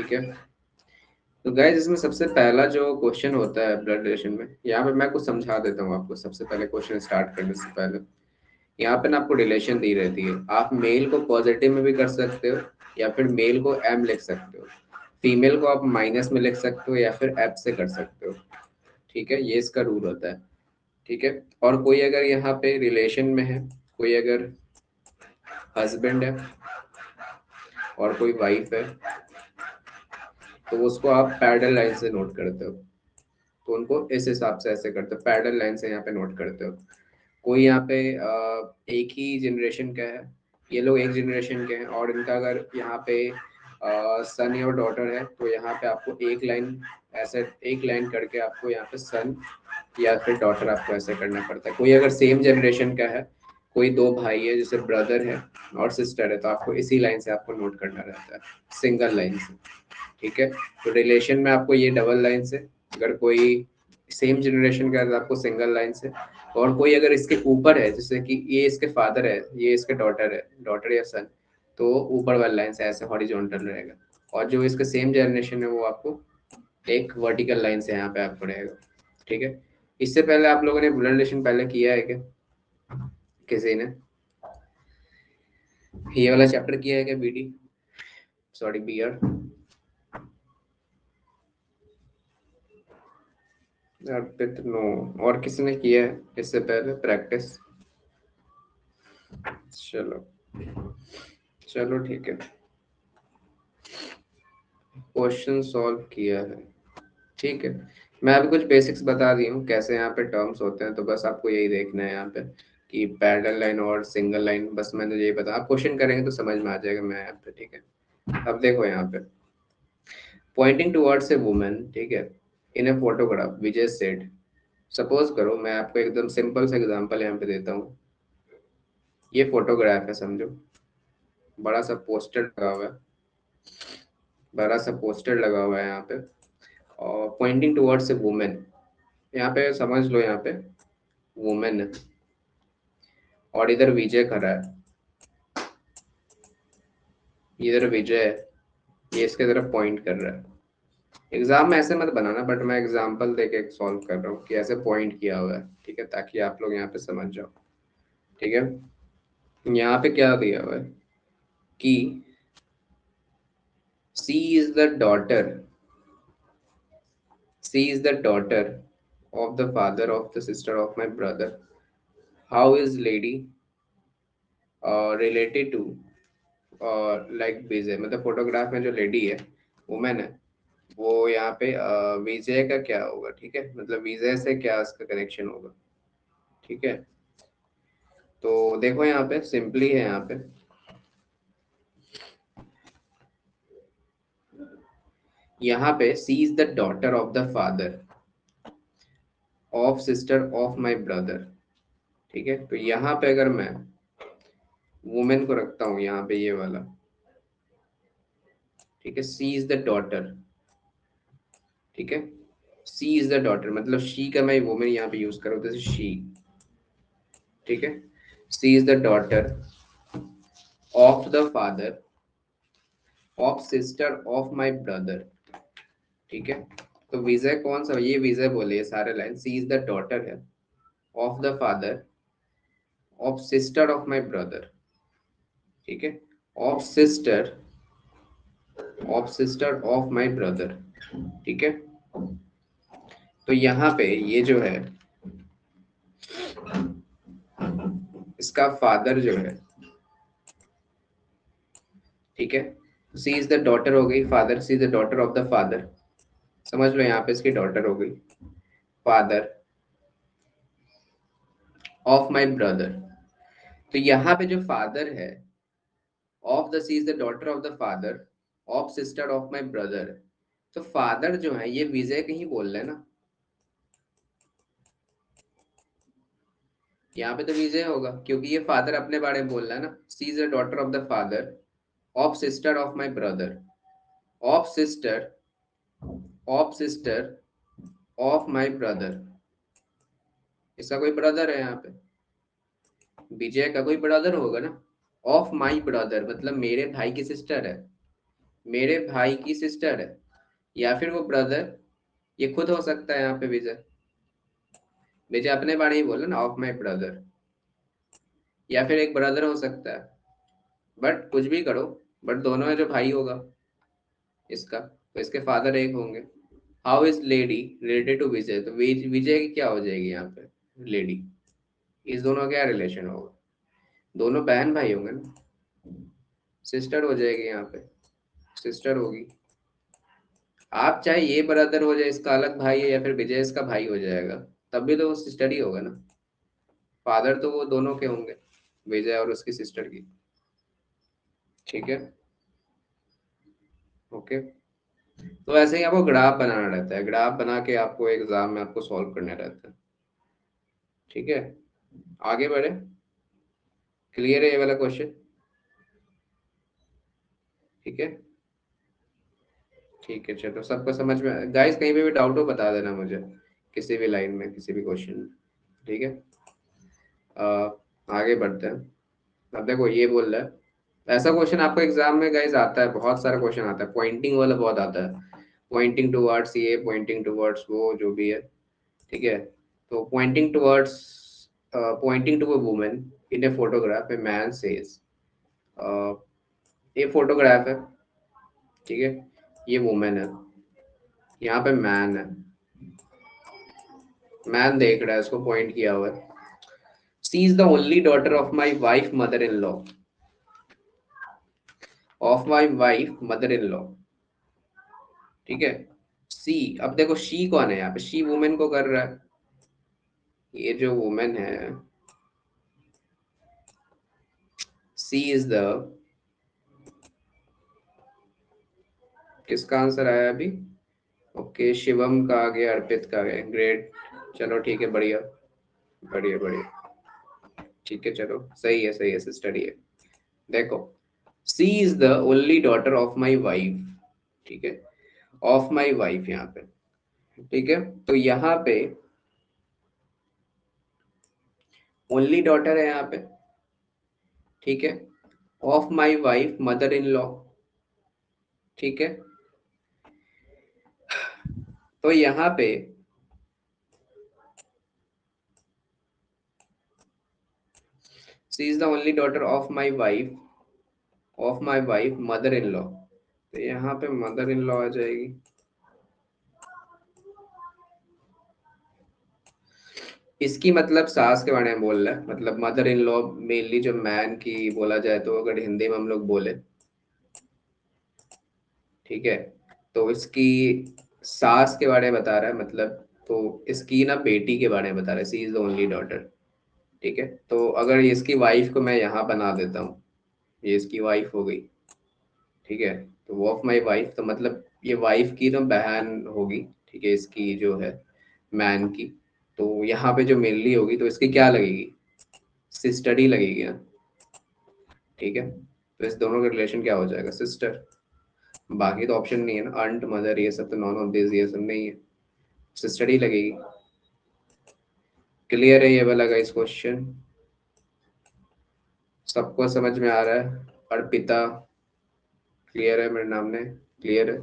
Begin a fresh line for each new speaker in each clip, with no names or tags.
ठीक है। तो गाइस इसमें सबसे पहला जो क्वेश्चन होता है ब्लड रिलेशन में, यहाँ पे मैं कुछ समझा देता हूँ आपको। सबसे पहले क्वेश्चन स्टार्ट करने से पहले यहाँ पे ना आपको रिलेशन दी रहती है। आप मेल को पॉजिटिव में भी कर सकते हो या फिर मेल को एम लिख सकते हो, फीमेल को आप माइनस में लिख सकते हो या फिर एफ से कर सकते हो। ठीक है, ये इसका रूल होता है। ठीक है, और कोई अगर यहाँ पे रिलेशन में है, कोई अगर हस्बैंड है और कोई वाइफ है, तो उसको आप पैरेलल लाइन से नोट करते हो। तो उनको इस हिसाब से ऐसे करते हो, पैरेलल लाइन से यहाँ पे नोट करते हो। कोई यहाँ पे एक ही जनरेशन का है, ये लोग एक जनरेशन के हैं और इनका अगर यहाँ पे सन और डॉटर है, तो यहाँ पे आपको एक लाइन ऐसे एक लाइन करके आपको यहाँ पे सन या फिर डॉटर आपको ऐसे करना पड़ता है। कोई अगर सेम जनरेशन का है, कोई दो भाई है जैसे ब्रदर है और सिस्टर है, तो आपको इसी लाइन से आपको नोट करना रहता है, सिंगल लाइन से। ठीक है, तो रिलेशन में आपको ये डबल लाइन से, अगर कोई सेम जनरेशन का है तो आपको सिंगल लाइन से, और कोई अगर इसके ऊपर है जैसे कि ये इसके फादर है, ये इसके डॉटर है, डॉटर या सन, तो ऊपर वाली लाइन से ऐसे हॉरिजॉन्टल रहेगा। और जो इसके सेम जनरेशन है वो आपको एक वर्टिकल लाइन से यहाँ पे आपको रहेगा। ठीक है, इससे पहले आप लोगों ने ब्लड रिलेशन पहले किया है क्या, किसी ने ये वाला चैप्टर किया है क्या, बीडी सॉरी बियर? अर्पित नो। और किसी ने किया है इससे पहले प्रैक्टिस? चलो चलो ठीक है, क्वेश्चन सॉल्व किया है। ठीक है, मैं अभी कुछ बेसिक्स बता दी हूँ कैसे यहाँ पे टर्म्स होते हैं, तो बस आपको यही देखना है यहाँ पे कि पैरेलल लाइन और सिंगल लाइन, बस मैंने यही बता, आप क्वेश्चन करेंगे तो समझ में आ जाएगा मैं यहाँ पे। ठीक है, अब देखो यहाँ पे पॉइंटिंग टुवर्ड्स ए वुमन, ठीक है, in a photograph Vijay said. Suppose करो, मैं आपको एकदम सिंपल सा एग्जांपल यहाँ पे देता हूँ। ये फोटोग्राफ है समझो, बड़ा सा पोस्टर लगा हुआ है, बड़ा सा पोस्टर लगा हुआ है यहाँ पे, और पॉइंटिंग टुवर्ड्स ए वुमेन। यहाँ पे समझ लो, यहाँ पे वुमेन है और इधर विजय खड़ा है, इधर विजय है, ये इसके तरफ पॉइंट कर रहा है। एग्जाम में ऐसे मत बनाना, बट मैं एग्जांपल देके सॉल्व कर रहा हूँ कि ऐसे पॉइंट किया हुआ है। ठीक है, ताकि आप लोग यहाँ पे समझ जाओ। ठीक है, यहाँ पे क्या दिया हुआ है कि she is the daughter, she is the daughter of the father of the sister of my brother. How is lady related to like विजय? मतलब फोटोग्राफ में जो लेडी है, वुमेन है, वो यहाँ पे विजय का क्या होगा? ठीक है, मतलब विजय से क्या उसका कनेक्शन होगा? ठीक है, तो देखो यहाँ पे सिंपली है, यहाँ पे she is the daughter of the father of sister of my brother. ठीक है, तो यहाँ पे अगर मैं वुमेन को रखता हूँ यहाँ पे ये वाला, ठीक है, सी इज द डॉटर। ठीक है, सी इज द डॉटर मतलब शी का मैं वुमेन यहाँ पे यूज करूँ, जैसे शी। ठीक है, सी is the daughter of the father of sister of my brother. ठीक है, तो विजय कौन सा, ये विजय बोले ये सारे line, she is the daughter है of the father of sister of my brother. ठीक है, of sister of my brother. ठीक है, तो यहाँ पे ये जो है इसका फादर जो है, ठीक है, सी इज द डॉटर हो गई, father she is the daughter of the father, समझ लो यहाँ पे इसकी डॉटर हो गई, फादर ऑफ माय ब्रदर। तो यहाँ पे जो फादर है, of the she is the daughter of the father of sister of my brother, तो फादर जो है ये विजय कहीं बोल रहे हैं ना, यहाँ पे तो विजय होगा क्योंकि ये फादर अपने बारे में बोल रहा है ना। She is the daughter of the father of sister of my brother of sister of my brother. इसका कोई ब्रदर है यहाँ पे, विजय का कोई ब्रदर होगा ना। ऑफ माय ब्रदर मतलब मेरे भाई की सिस्टर है, मेरे भाई की सिस्टर है, या फिर वो ब्रदर, ये खुद हो सकता है यहाँ पे विजय। विजय अपने बारे ही बोला ना, ऑफ माई ब्रदर, या फिर एक ब्रदर हो सकता है, बट कुछ भी करो, बट दोनों है जो भाई होगा इसका, तो इसके फादर एक होंगे। How is lady related to Vijay, तो विजय की क्या हो जाएगी यहाँ पे, लेडी। इस दोनों का क्या रिलेशन होगा, दोनों बहन भाई होंगे ना, सिस्टर हो जाएगी यहाँ पे, सिस्टर होगी। आप चाहे ये ब्रदर हो जाए, इसका अलग भाई है, या फिर विजय इसका भाई हो जाएगा, तब भी तो वो सिस्टर ही होगा ना। फादर तो वो दोनों के होंगे, विजय और उसकी सिस्टर की। ठीक है, ओके। तो ऐसे ही आपको ग्राफ बनाना रहता है, ग्राफ बना के आपको एग्जाम में आपको सॉल्व करना रहता है। ठीक है, आगे बढ़े। क्लियर है ये वाला क्वेश्चन? ठीक है, ठीक है, चलो सबको समझ में। गाइस कहीं पे भी डाउट हो बता देना मुझे, किसी भी लाइन में, किसी भी क्वेश्चन में। ठीक है, अ, आगे बढ़ते हैं। अब देखो ये बोल रहा है, ऐसा क्वेश्चन आपको एग्जाम में गाइस आता है, बहुत सारा क्वेश्चन आता है, पॉइंटिंग वाला बहुत आता है, पॉइंटिंग टुवर्ड्स ये, पॉइंटिंग टुवर्ड्स वो, जो भी है। ठीक है, तो pointing towards, pointing to a woman in a photograph, a man says, ये फोटोग्राफ है, ठीक है, ये वुमेन है, यहाँ पे मैन है, मैन देख रहा है, इसको पॉइंट किया हुआ है। सी is the only daughter of my wife mother in law, of my wife mother in law. ठीक है, सी, अब देखो शी कौन है यहाँ पे, शी वुमेन को कर रहा है, ये जो वुमेन है, सी इज द, किसका आंसर आया अभी? ओके, शिवम का आ गया, अर्पित का आ गया, ग्रेट। चलो ठीक है, बढ़िया बढ़िया बढ़िया। ठीक है, चलो सही है, सही है, सिस्टर ही है। देखो, she is the only daughter of my wife, ठीक है, ऑफ माई वाइफ यहाँ पे। ठीक है, तो यहाँ पे ओनली डॉटर है यहाँ पे, ठीक है, of my wife mother in law. ठीक है, तो यहाँ पे she is the only daughter of my wife mother in law, तो यहाँ पे मदर इन लॉ आ जाएगी। इसकी मतलब सास के बारे में बोल रहा है, मतलब मदर इन लॉ मेनली जो मैन की बोला जाए, तो अगर हिंदी में हम लोग बोले, ठीक है, तो इसकी सास के बारे में बता रहा है, मतलब तो इसकी ना बेटी के बारे में बता रहा है, सी इज द ओनली डॉटर। ठीक है, तो अगर इसकी वाइफ को मैं यहाँ बना देता हूँ, ये इसकी वाइफ हो गई, ठीक है, तो वो ऑफ माई वाइफ, तो मतलब ये वाइफ की तो बहन होगी, ठीक है, इसकी जो है मैन की, तो यहाँ पे जो मेनली होगी, तो इसकी क्या लगेगी, सिस्टर ही लगेगी ना। ठीक है, तो इस दोनों का रिलेशन क्या हो जाएगा, सिस्टर। बाकी तो ऑप्शन नहीं है ना, अंट मदर ये सब तो नॉन ऑफ दिस, ये सब नहीं है, सिस्टर ही लगेगी। क्लियर है ये वाला गाइस क्वेश्चन? सबको समझ में आ रहा है? अर्पिता, क्लियर है मेरे नाम ने, क्लियर है?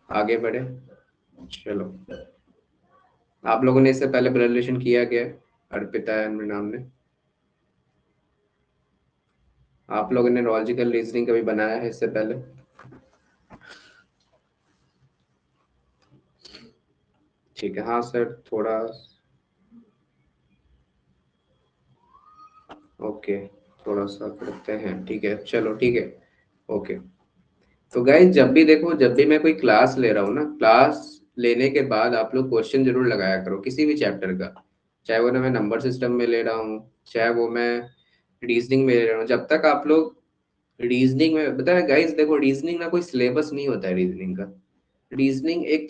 आगे बढ़े, चलो। आप लोगों ने इससे पहले रिलेशन किया क्या है? अर्पिता है मेरे नाम ने। आप लोगों ने लॉजिकल रीजनिंग कभी बनाया है इससे पहले? ठीक है, हाँ सर, थोड़ा। ओके, थोड़ा सा करते हैं, ठीक है, चलो ठीक है, ओके। तो गाइज जब भी देखो, जब भी मैं कोई क्लास ले रहा हूँ ना, क्लास लेने के बाद आप लोग क्वेश्चन जरूर लगाया करो किसी भी चैप्टर का, चाहे वो ना मैं नंबर सिस्टम में ले रहा हूँ, चाहे वो मैं रीजनिंग में ले रहा हूँ, जब तक आप लोग रीजनिंग में, पता है गाइज देखो, रीजनिंग ना कोई सिलेबस नहीं होता है रीजनिंग का। रीजनिंग एक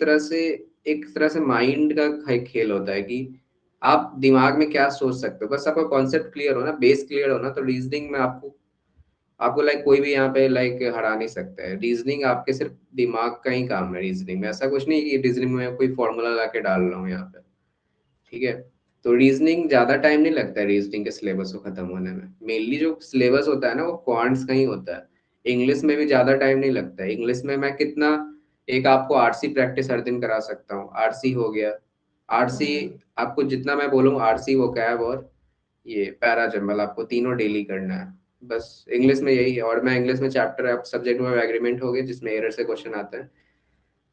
तरह से माइंड का खेल होता है, कि आप दिमाग में क्या सोच सकते हो, बस आपका कॉन्सेप्ट क्लियर हो ना, बेस क्लियर हो ना, तो रीजनिंग में आपको आपको लाइक कोई भी यहाँ पे लाइक हरा नहीं सकता है। रीजनिंग आपके सिर्फ दिमाग का ही काम है, रीजनिंग में ऐसा कुछ नहीं कि रीजनिंग में कोई फॉर्मूला ला के डाल रहा हूँ यहाँ पे। ठीक है, तो रीजनिंग ज़्यादा टाइम नहीं लगता है रीजनिंग के सिलेबस को ख़त्म होने में। मेनली जो सिलेबस होता है ना वो क्वांट्स का ही होता है। इंग्लिश में भी ज़्यादा टाइम नहीं लगता है। इंग्लिश में मैं कितना, एक आपको आरसी प्रैक्टिस हर दिन करा सकता हूँ। आरसी हो गया, आरसी आपको जितना मैं बोलूँ, आरसी वोकैब और ये पैरा जंबल आपको तीनों डेली करना है। बस इंग्लिश में यही है। और मैं इंग्लिश में चैप्टर सब्जेक्ट में एग्रीमेंट हो गए जिसमें एरर से क्वेश्चन आते हैं,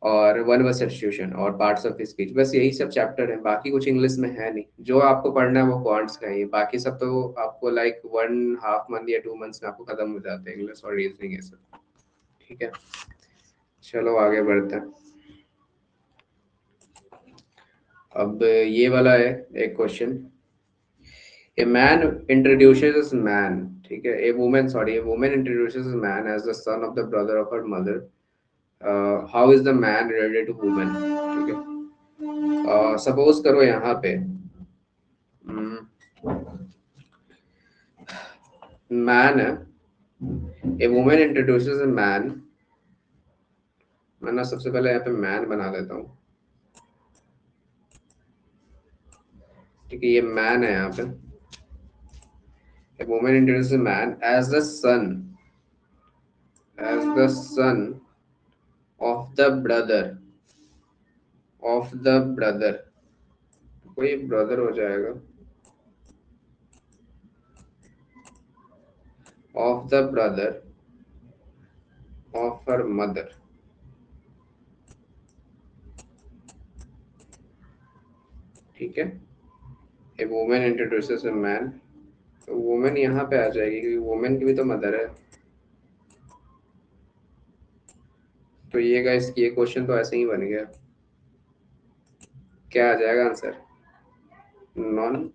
और वन वर्ड सब्स्टिट्यूशन और पार्ट्स ऑफ स्पीच, बस यही सब चैप्टर है। बाकी कुछ इंग्लिश में है नहीं। जो आपको पढ़ना है वो क्वांट्स का ही है। बाकी सब तो आपको लाइक 1.5 मंथ या 2 मंथ्स में आपको खत्म हो जाते हैं, इंग्लिश और रीजनिंग ये सब। ठीक है, चलो आगे बढ़ते हैं। अब ये वाला है एक question. A man introduces man, ठीक है, a woman, sorry, a woman introduces man as the son of the brother of her mother. How is the man related to woman? ठीक है, सपोज करो यहाँ पे मैन है, a woman introduces a man. मैं ना सबसे पहले यहाँ पे मैन बना देता हूँ। ठीक है, ये मैन है यहाँ पे। A woman introduces a man as the son of the brother of the brother, कोई ब्रदर हो जाएगा, of the brother of her mother. ठीक है, a woman introduces a man, तो वुमेन यहाँ पे आ जाएगी क्योंकि वुमेन की भी तो मदर है। तो ये गाइस, ये क्वेश्चन तो ऐसे ही बन गया। क्या आ जाएगा आंसर? नॉन।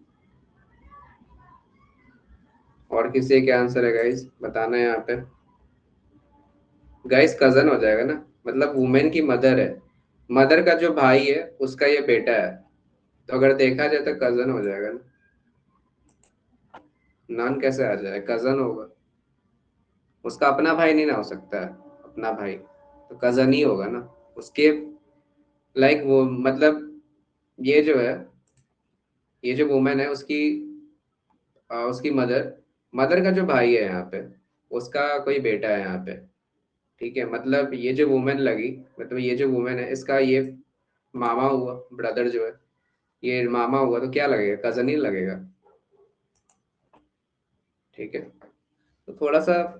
और किसी क्या आंसर है गाइस, बताना है यहाँ पे। गाइस कजन हो जाएगा ना, मतलब वुमेन की मदर है, मदर का जो भाई है उसका ये बेटा है, तो अगर देखा जाए तो कजन हो जाएगा ना। नॉन कैसे आ जाए, कजन होगा। उसका अपना भाई नहीं ना हो सकता है, अपना भाई तो कजन ही होगा ना उसके। लाइक वो मतलब, ये जो है, ये जो वुमेन है उसकी उसकी मदर, मदर का जो भाई है यहाँ पे, उसका कोई बेटा है यहाँ पे। ठीक है, मतलब ये जो वुमेन लगी, मतलब ये जो वुमेन है इसका ये मामा हुआ, ब्रदर जो है ये मामा हुआ, तो क्या लगेगा, कजन ही लगेगा। ठीक है, तो थोड़ा सा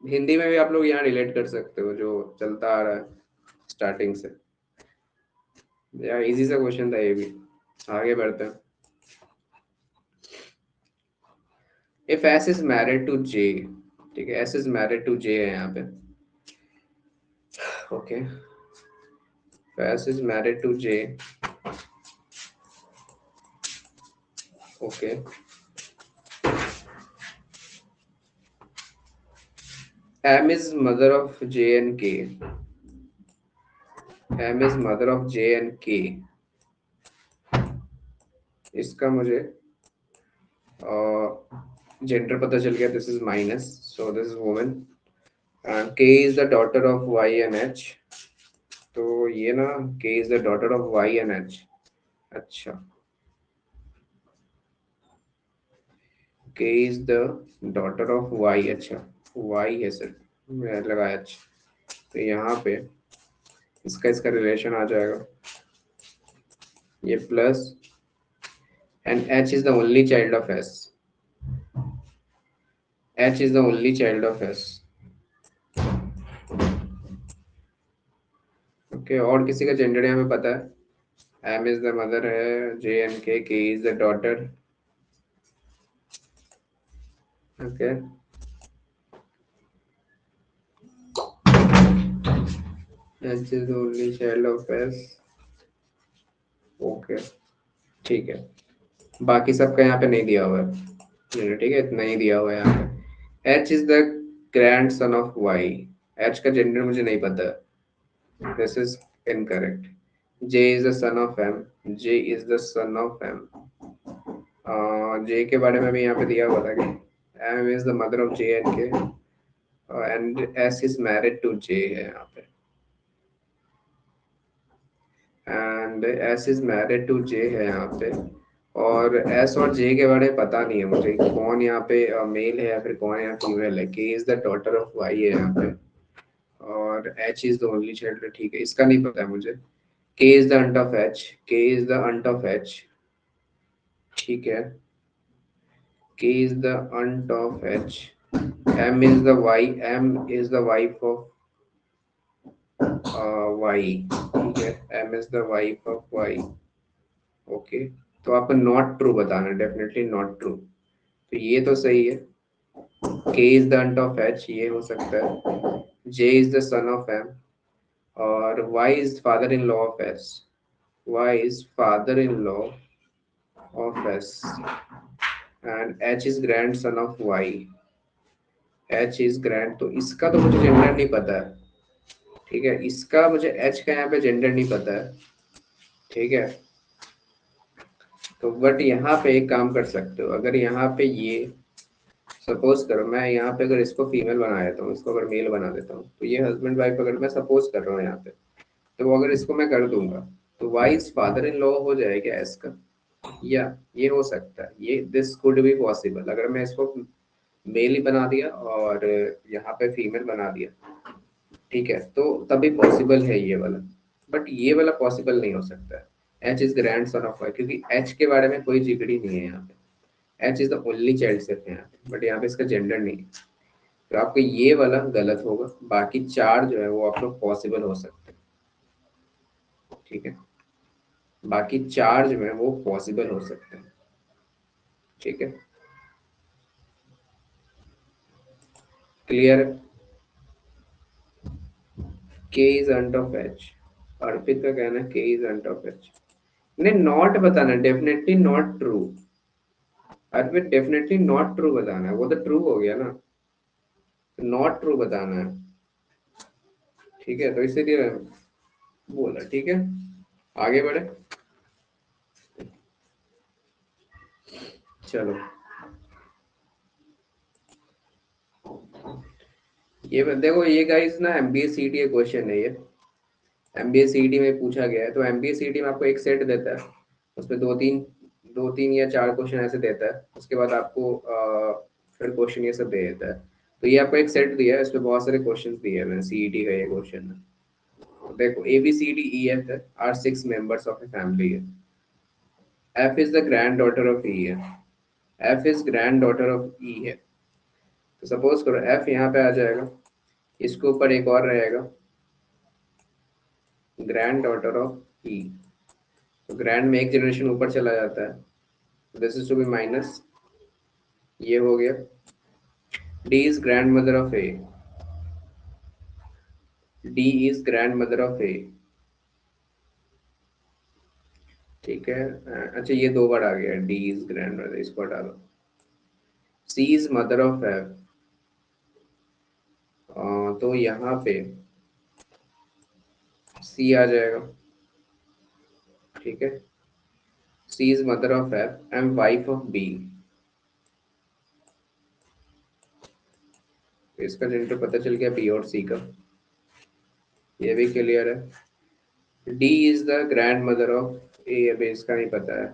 हिंदी में भी आप लोग यहाँ रिलेट कर सकते हो जो चलता आ रहा है स्टार्टिंग से। यार इजी सा क्वेश्चन था ये भी। आगे बढ़ते हैं। If S is married to J, ठीक है, S is married to J है यहाँ पे। Okay, S is married to J. Okay, M is mother of J and K, M is mother of J and K. इसका मुझे gender पता चल गया, this is minus, so this is woman. K is the daughter of Y and H, तो ये ना, K is the daughter of Y and H. अच्छा, K is the daughter of Y, अच्छा वाई है sir, मैं लगाया। अच्छा, तो यहाँ पे इसका इसका रिलेशन आ जाएगा ये plus, and H is the only child of S, H is the only child of S. Okay, और किसी का जेंडर यहाँ पे पता है? एम इज द मदर है, जे एंड के is the daughter. Okay, H is the only child of S. Okay, ठीक है, बाकी सबका यहाँ पे नहीं दिया हुआ है। ठीक है, इतना ही दिया हुआ है यहाँ पे। H is the grandson of Y, H का जेंडर मुझे नहीं पता, this is incorrect. J is the son of M, J is the son of M. J के बारे में भी यहाँ पे दिया हुआ था कि M is the mother of J and K, and S is married to J है यहाँ पे, and S is married to J है यहाँ पे। और एस और जे के बारे में पता नहीं है मुझे, कौन यहाँ पे मेल है या फिर कौन यहाँ फीमेल है। K is the daughter of Y है यहाँ पे, और H is the only child, ठीक है, इसका नहीं पता है मुझे। K is the aunt of H, K is the aunt of H, ठीक है, K is the aunt of H. M is the Y, M is the wife of Y, ठीक है, M is the wife of Y. Okay, तो आपको not true बताना है, definitely not true. तो ये तो सही है, K is the aunt of H, ये हो सकता है। J is the son of M, और Y is father in law of S, Y is father in law of S, and H is grandson of Y, H is grand. तो इसका तो मुझे gender नहीं पता है, ठीक है, इसका मुझे एच का यहाँ पे जेंडर नहीं पता है, ठीक है। तो बट यहाँ पे एक काम कर सकते हो, अगर यहाँ पे ये सपोज करो, मैं यहाँ पे अगर इसको फीमेल बना देता हूँ, इसको अगर मेल बना देता हूँ, तो ये हस्बैंड वाइफ अगर मैं सपोज कर रहा हूँ यहाँ पे, तो वो अगर इसको मैं कर दूंगा, तो वाइस फादर इन लॉ हो जाएगा एस का, या ये हो सकता है, ये दिस कुड बी पॉसिबल, अगर मैं इसको मेल ही बना दिया और यहाँ पे फीमेल बना दिया, ठीक है, तो तभी पॉसिबल है ये वाला। बट ये वाला पॉसिबल नहीं हो सकता है, H is grandson of Y, क्योंकि एच के बारे में कोई जिक्र नहीं है यहाँ पे, H is the only child सिर्फ यहाँ पे, बट यहाँ पे इसका जेंडर नहीं है। तो आपको ये वाला गलत होगा, बाकी चार जो है वो आप लोग पॉसिबल हो सकते हैं, ठीक है, बाकी चार जो है वो पॉसिबल हो सकते हैं, ठीक है, क्लियर। के इज अंट ऑफ एच, अर्पित का कहना है के इज अंट ऑफ एच, नहीं नॉट बताना, definitely not true, Arpit definitely not true बताना है, वो तो ट्रू हो गया ना, नॉट ट्रू बताना है, ठीक है, तो इसीलिए बोला, ठीक है, आगे बढ़े, चलो। ये देखो, ये गाइस ना एमबीए सीटी का क्वेश्चन है ये, एमबीए सीटी में पूछा गया है। तो एमबीए सीटी में आपको एक सेट देता है, उसमें दो तीन या चार क्वेश्चन ऐसे देता है, उसके बाद आपको फिर क्वेश्चन ये सब दे देता है। तो ये आपको एक सेट दिया है, इसमें बहुत सारे क्वेश्चन दिए हैं, सीईटी का ये क्वेश्चन है। तो देखो, A B C D E F है, are six members of a family है, F is the granddaughter of E है, F is granddaughter of E है। तो सपोज करो एफ यहाँ पे आ जाएगा, इसके ऊपर एक और रहेगा, ग्रैंड डॉटर ऑफ ई, तो ग्रैंड में एक जनरेशन ऊपर चला जाता है, this is to be minus, ये हो गया। D is grandmother of A, D is grandmother of A, ठीक है। अच्छा, ये दो बार आ गया, डी इज ग्रैंड मदर, इसको हटा दो। C is mother of F, तो यहाँ पे सी आ जाएगा, ठीक है, सी is mother of F and wife of B, तो इसका जेंडर पता चल गया बी और सी का, ये भी क्लियर है। D is the grandmother of A, अभी इसका नहीं पता है,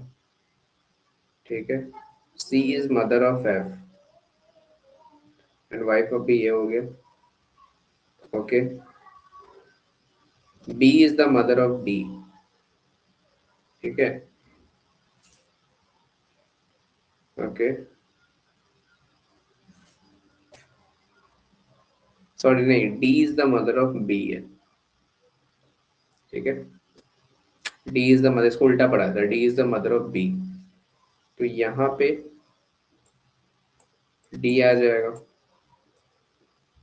ठीक है। सी is mother of F and wife of B, ये हो गया, okay. B is the mother of D, ठीक है, ओके, सॉरी नहीं, D is the mother of B है, ठीक है, डी इज द मदर, इसको उल्टा पढ़ा था, D is the mother of B, तो यहाँ पे डी आ जाएगा,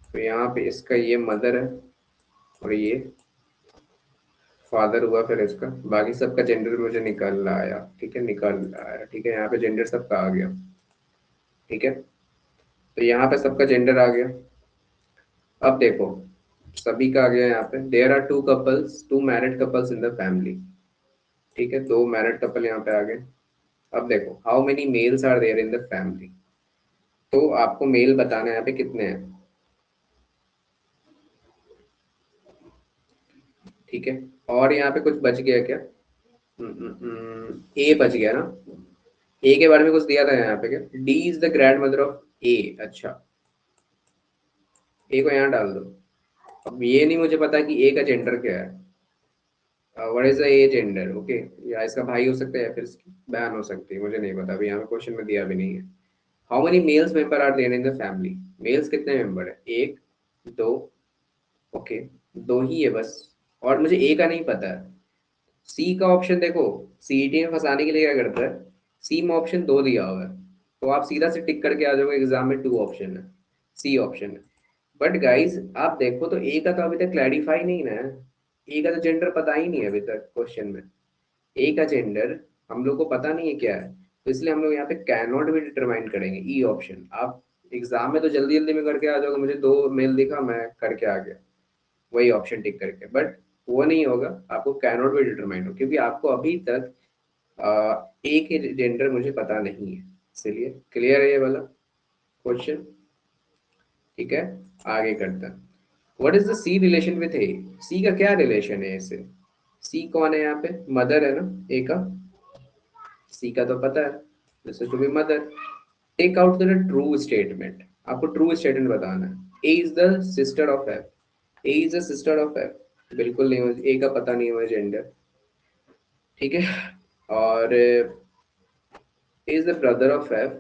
तो यहाँ पे इसका ये मदर है और ये फादर हुआ, फिर इसका बाकी सबका जेंडर मुझे निकल आया, ठीक है, निकल आया, ठीक है, यहाँ पे जेंडर सबका आ गया, ठीक है, तो यहाँ पे सबका जेंडर आ गया। अब देखो, सभी का आ गया यहाँ पे, there are two couples, two married couples in the family, ठीक है, दो मैरिड कपल यहाँ पे आ गए। अब देखो, how many males are there in the family, तो आपको मेल बताना है यहाँ पे कितने हैं, ठीक है, और यहाँ पे कुछ बच गया क्या, ए बच गया ना, ए के बारे में कुछ दिया था यहाँ पे क्या? D is the grandmother of A. अच्छा, ए को यहाँ डाल दो। अब ये नहीं मुझे पता कि ए का जेंडर क्या है। What is the a gender? Okay, या इसका भाई हो सकता है या फिर इसकी बहन हो सकती है, मुझे नहीं पता, अभी यहाँ पे क्वेश्चन में दिया भी नहीं है। How many males member are there in the family? Males कितने मेंबर है? एक, दो, ओके, दो ही है बस। और मुझे ए का नहीं पता है। सी का ऑप्शन देखो, सीईटी में फंसाने के लिए क्या करता है, सी में ऑप्शन दो दिया हुआ है, तो आप सीधा से टिक करके आ जाओगे एग्जाम में, टू ऑप्शन है, सी ऑप्शन है। बट गाइस आप देखो तो ए का तो अभी तक क्लैरिफाई नहीं ना है। ए का तो जेंडर पता ही नहीं है अभी तक क्वेश्चन में। ए का जेंडर हम लोग को पता नहीं है क्या है, तो इसलिए हम लोग यहाँ पे कैन नॉट भी डिटरमाइन करेंगे, ई ऑप्शन। आप एग्जाम में तो जल्दी जल्दी में करके आ जाओगे, मुझे दो मेल दिखा मैं करके आ गया, वही ऑप्शन टिक करके, बट वो नहीं होगा, आपको कैन नॉट भी डिटरमाइन हो, क्योंकि आपको अभी तक ए के जेंडर मुझे पता नहीं है, इसलिए क्लियर है ये वाला क्वेश्चन। ठीक है, आगे करते हैं। What is the C relation with A? C का क्या रिलेशन है इससे? सी कौन है यहाँ पे? मदर है ना ए का, सी का तो पता है, this is to be mother. Take out the true statement, आपको ट्रू स्टेटमेंट बताना है। A is the sister of F, A is the sister of F, बिल्कुल नहीं, मुझे ए का पता नहीं है मुझे जेंडर। ठीक है, और is the brother of F,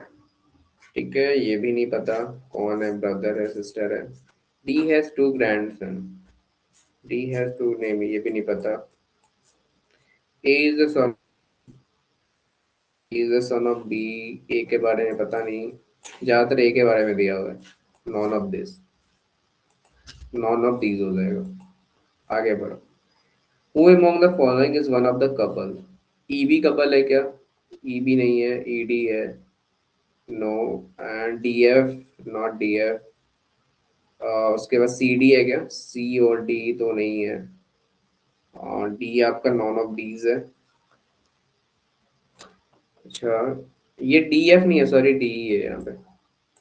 ठीक है, ये भी नहीं पता कौन है, ब्रदर है सिस्टर है। D has two grandson, D has two name, ये भी नहीं पता। A is the son, is the son of B, A के बारे में पता नहीं, ज्यादातर ए के बारे में दिया हुआ है। None of this, none of these हो जाएगा। आगे बढ़ो। Who among the following is one of the couple? EB couple है क्या? ईबी नहीं है, ईडी है, no. And DF, not DF. उसके बाद सी डी है क्या? सी और डी तो नहीं है, और डी आपका नॉन ऑफ डीज है। अच्छा, ये डी एफ नहीं है, सॉरी, डी है यहाँ पे,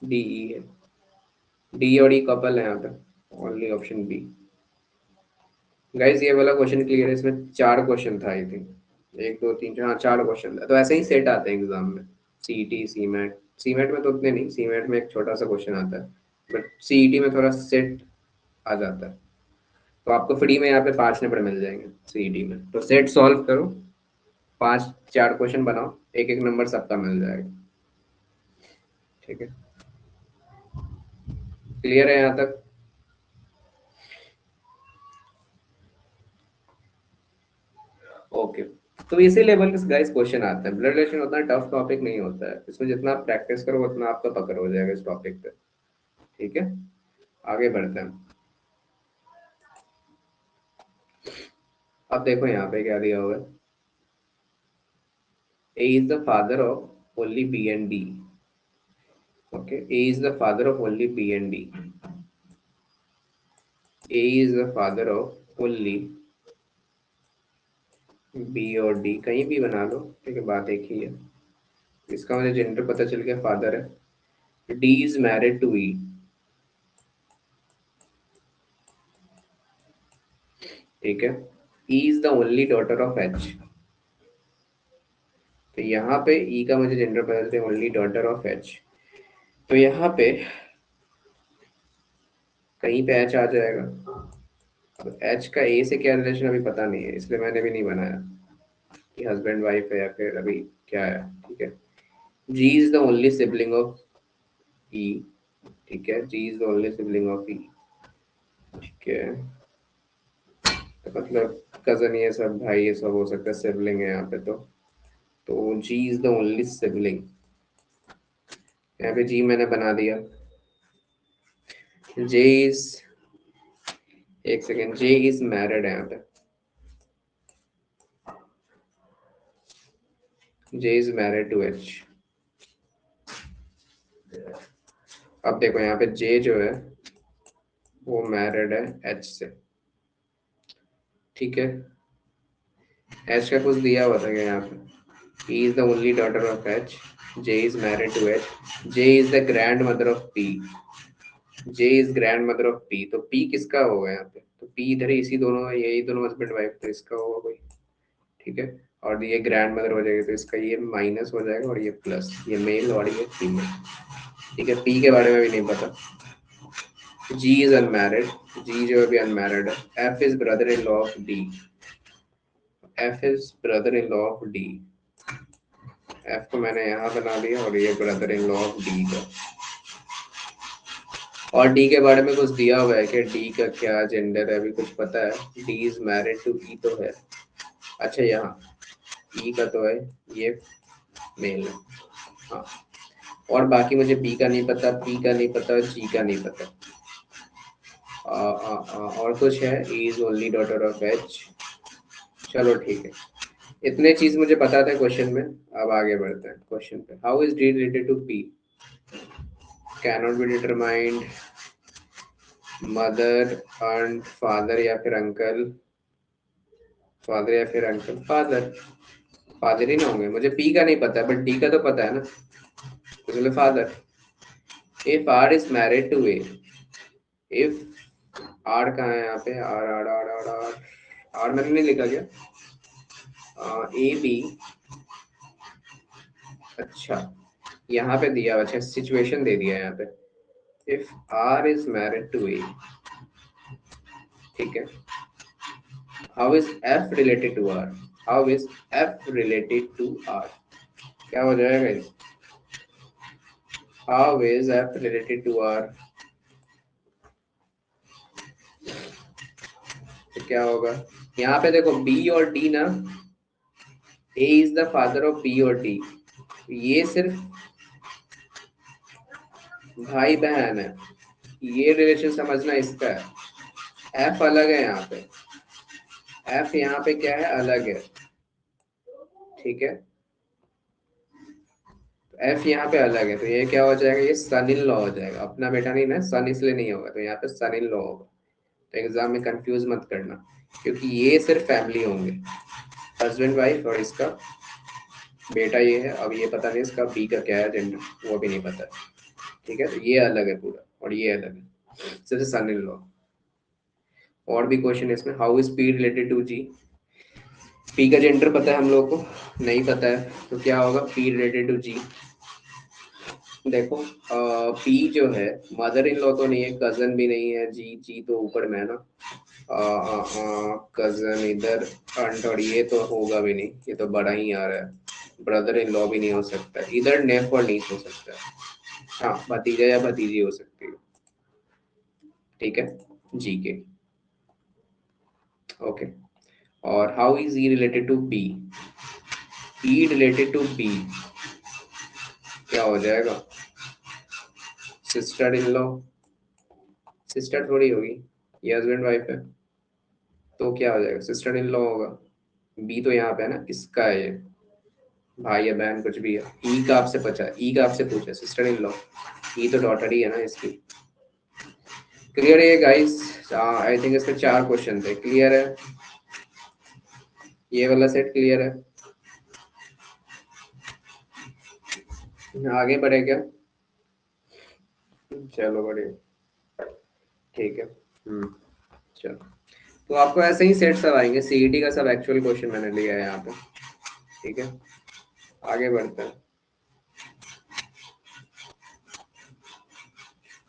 डी ई है, डी और ई कपल है यहाँ पे, ओनली ऑप्शन बी। गाइस ये वाला क्वेश्चन क्लियर है, इसमें चार क्वेश्चन था आई थिंक, एक दो तीन चार, हाँ चार क्वेश्चन था, तो ऐसे ही सेट आते हैं एग्जाम में। सीईटी, सीमेट, सीमेट में तो उतने नहीं, सीमेट में एक छोटा सा क्वेश्चन आता है, बट सीईटी में थोड़ा सेट आ जाता है। तो आपको फ्री में यहाँ पे 5 नंबर मिल जाएंगे सीईटी में, तो सेट सॉल्व करो, पांच चार क्वेश्चन बनाओ, एक एक नंबर सबका मिल जाएगा। ठीक है, क्लियर है यहाँ तक? ओके, तो इसी लेवल के गाइस क्वेश्चन आते हैं। ब्लड रिलेशन उतना टफ टॉपिक नहीं होता है, इसमें जितना आप प्रैक्टिस करो उतना आपका पकड़ हो जाएगा इस टॉपिक पे। ठीक है, आगे बढ़ते हैं। अब देखो यहाँ पे क्या दिया हुआ है, A is the father of only B and D. Okay, A is the father of only B and D, A is the father of only B और डी, कहीं भी बना लो, ठीक है, बात एक ही है। इसका मुझे जेंडर पता चल गया, फादर है। डी इज मैरिड टू ई, ठीक है, E is the only daughter of H, तो यहाँ पे ई का मुझे जेंडर पता चलता है, ओनली डॉटर ऑफ एच, तो यहाँ पे कहीं पे एच आ जाएगा। अब एच का ए से क्या रिलेशन अभी पता नहीं है, इसलिए मैंने भी नहीं बनाया कि हस्बैंड वाइफ है या फिर अभी क्या है। ठीक है, G is the only sibling of E, ठीक है, G is the only sibling of E, ठीक है, तो मतलब कजन ये सब, भाई ये सब हो सकता है, सिबलिंग है यहाँ पे, तो जी इज द ओनली सिबलिंग, यहाँ पे जी मैंने बना दिया। जे इज, एक सेकेंड, जे इज मैरिड है यहाँ पे, जे इज मैरिड टू एच। अब देखो यहाँ पे जे जो है वो मैरिड है एच से, ठीक है, एच का कुछ दिया हुआ था क्या यहाँ पे? He is the only daughter of H. J is married to H. J is the grandmother of P. J is grandmother of P. तो P किसका होगा यहाँ पे? तो P इधर ही, इसी दोनों, यही दोनों हस्बैंड वाइफ, तो इसका होगा कोई। ठीक है, और ये ग्रैंड मदर हो जाएगी, तो इसका ये माइनस हो जाएगा और ये प्लस, ये मेल और ये फीमेल। ठीक है, पी के बारे में भी नहीं पता। जी इज अनमैरिड, जी जो है भी अनमैरिड है। F is brother in law of D, F is brother in law of D. F को मैंने यहाँ बना लिया और ये brother in law of D का। और डी के बारे में कुछ दिया हुआ है कि डी का क्या जेंडर है, अभी कुछ पता है? डी इज मैरिड टू ई तो है। अच्छा यहाँ ई का तो है, ये मेल है। हाँ, और बाकी मुझे बी का नहीं पता, पी का नहीं पता, जी का नहीं पता। और कुछ है, E is only daughter of H. चलो ठीक है, इतने चीज मुझे पता था क्वेश्चन में। अब आगे बढ़ते हैं क्वेश्चन पे। How is D related to P? Cannot be determined. Mother and father या फिर अंकल, फादर या फिर अंकल, फादर, फादर ही ना होंगे। मुझे पी का नहीं पता बट डी का तो पता है ना, तो चलो father. If R is married to A, if R कहाँ है यहाँ पे? R R R R R R मैंने नहीं लिखा क्या? ए बी, अच्छा यहाँ पे दिया, अच्छा सिचुएशन दे दिया है यहाँ पे। If R is married to A, ठीक है। How is F related to R? How is F related to R? क्या हो जाएगा इस? How is F related to R? तो क्या होगा यहाँ पे? देखो बी और डी ना, A is the father of B और डी, ये सिर्फ भाई बहन है, ये रिलेशन समझना इसका है। एफ अलग है यहाँ पे, एफ यहाँ पे क्या है? अलग है, ठीक है। एफ यहाँ पे अलग है, तो ये क्या हो जाएगा? ये सन इन लॉ हो जाएगा। अपना बेटा नहीं ना, सन इसलिए नहीं होगा, तो यहाँ पे सन इन लॉ होगा। तो एग्जाम में कंफ्यूज मत करना, क्योंकि ये सिर्फ फैमिली होंगे, हस्बैंड वाइफ, और इसका बेटा ये है। अब ये पता नहीं इसका बी का क्या है जेंडर, वो भी नहीं पता है, ठीक है। तो ये अलग है पूरा और ये अलग है, सिर्फ सन इन लॉ। और भी क्वेश्चन है इसमें। How is P related to G? P का जेंडर पता है हम लोग को? नहीं पता है, तो क्या होगा पी रिलेटेड टू जी? देखो पी जो है मदर इन लॉ तो नहीं है, कजन भी नहीं है, जी जी तो ऊपर में है ना, कजन इधर, अंट, और ये तो होगा भी नहीं, ये तो बड़ा ही आ रहा है। ब्रदर इन लॉ भी नहीं हो सकता इधर, नेफ और नीस हो सकता है। हाँ, भतीजा या भतीजी हो सकती है, ठीक है, जी के। ओके, और how is E related to B? E related to B क्या हो जाएगा? सिस्टर इन लॉ, सिस्टर थोड़ी होगी, ये हस्बैंड वाइफ है, तो क्या हो जाएगा? सिस्टर इन लॉ होगा। बी तो यहाँ पे है ना, इसका है ये, भाई या बहन कुछ भी है। ई का आपसे पूछा, ई का आपसे पूछा सिस्टर इन लॉ, ई तो डॉटर ही है ना इसकी। क्लियर है गाइस? आई थिंक इसके 4 क्वेश्चन थे। क्लियर है? ये वाला सेट क्लियर है? आगे बढ़े क्या? चलो बढ़िया, ठीक है। चलो, तो आपको ऐसे ही सेट सब आएंगे, सीईटी का सब एक्चुअल क्वेश्चन मैंने लिया है यहाँ पे, ठीक है। आगे बढ़ते हैं।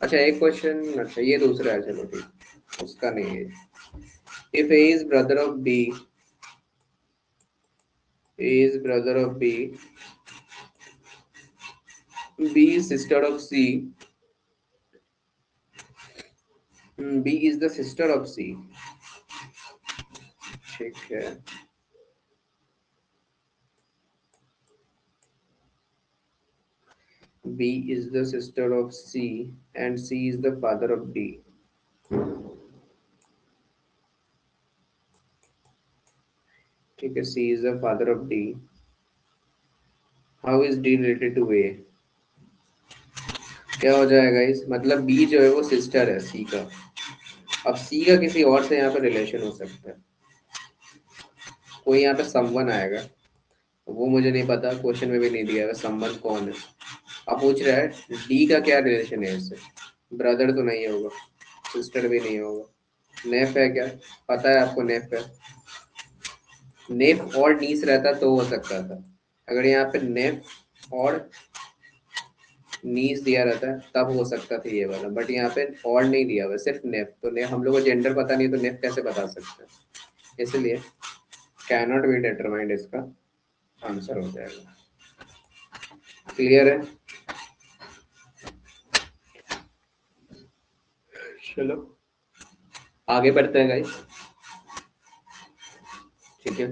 अच्छा एक क्वेश्चन, अच्छा ये दूसरा है, चलो ठीक, उसका नहीं है। If A is brother of B, A is brother of B, B is sister of C, B is the sister of C, ठीक है। B is the sister of C and C is the father of D. ठीक है, C is the father of D. How is D related to A? क्या हो जाएगा इस, मतलब B जो है वो सिस्टर है C का। अब C का किसी और से यहाँ पे रिलेशन हो सकता है, कोई यहाँ पे समवन आएगा, वो मुझे नहीं पता, क्वेश्चन में भी नहीं दिया है समवन कौन है। अब पूछ रहा है D का क्या रिलेशन है इससे, ब्रदर तो नहीं होगा, सिस्टर भी नहीं होगा, नेफ है क्या? पता है आपको नेफ है? नेफ और नीस रहता तो हो सकता था। अगर यहाँ पे नेफ और नीस दिया रहता है तब हो सकता था ये वाला, बट यहाँ पे और नहीं दिया हुआ, सिर्फ नेफ। तो नेफ हम लोग को जेंडर पता नहीं, तो नेफ कैसे बता सकते हैं, इसलिए कैनॉट बी डिटरमाइंड इसका आंसर हो जाएगा। क्लियर है? चलो आगे बढ़ते हैं गाइस। ठीक है,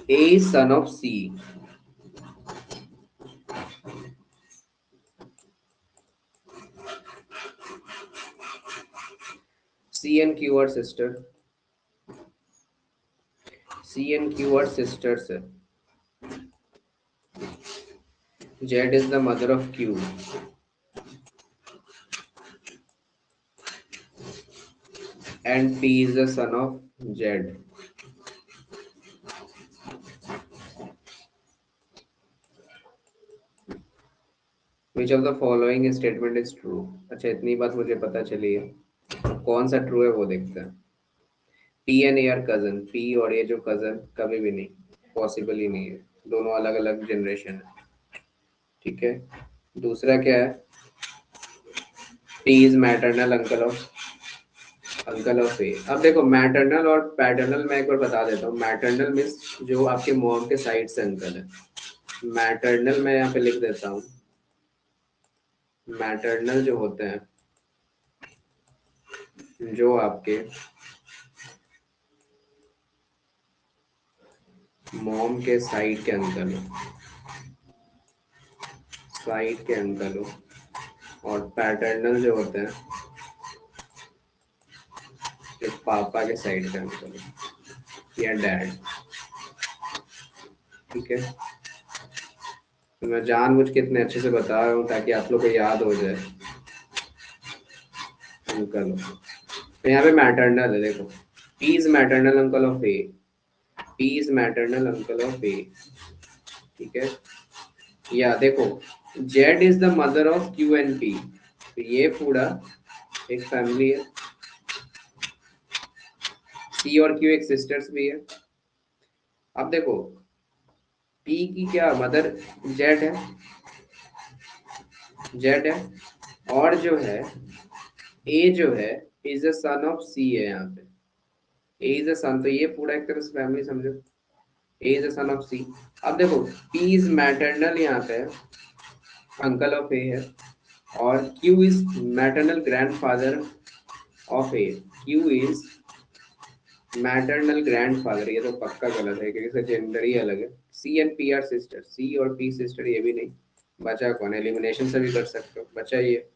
A is son of C. C and Q are sister. C and Q are sisters. Z is the mother of Q. And P is the son of Z. Which of the following statement is true? अच्छा, इतनी बात मुझे पता चली है, तो कौन सा ट्रू है वो देखते हैं। P and A are cousin. P और ये जो cousin कभी भी नहीं, पॉसिबल ही नहीं है, दोनों अलग अलग जनरेशन है। ठीक है, दूसरा क्या है, P is maternal uncle of A. अब देखो मैटरनल और पैटर्नल मैं एक बार बता देता हूँ। मैटरनल मीन्स जो आपके मॉम के साइड से अंकल है। मैटरनल मैं यहाँ पे लिख देता हूँ, मैटरनल जो होते हैं, जो आपके मॉम के साइड के अंकल हो, साइड के अंकल हो, और पैटर्नल जो होते हैं जो पापा के साइड के अंकल हो या डैड। ठीक है, तो मैं जानबूझ के इतने अच्छे से बता रहा हूँ ताकि आप लोग को याद हो जाए अंकल हो। तो यहाँ पे मैटरनल है, देखो P is maternal uncle of A. P is maternal uncle of A. ठीक है, या देखो Z is the mother of Q and P. तो ये पूरा एक फैमिली है। C और Q एक सिस्टर्स भी है। अब देखो P की क्या मदर Z है, Z है, और जो है A जो है is a son of C है यहाँ पे। A इज अ सन, तो ये पूरा एक तरह से फैमिली समझो। A is a son of C. अब देखो P is maternal यहाँ पे अंकल ऑफ A है, और Q is maternal grandfather of A. Q is maternal grandfather, ये तो पक्का गलत है क्योंकि इसका जेंडर ही अलग है। C and P are sister. C और P सिस्टर, ये भी नहीं। बचा कौन? एलिमिनेशन से भी कर सकते हो, बचा ये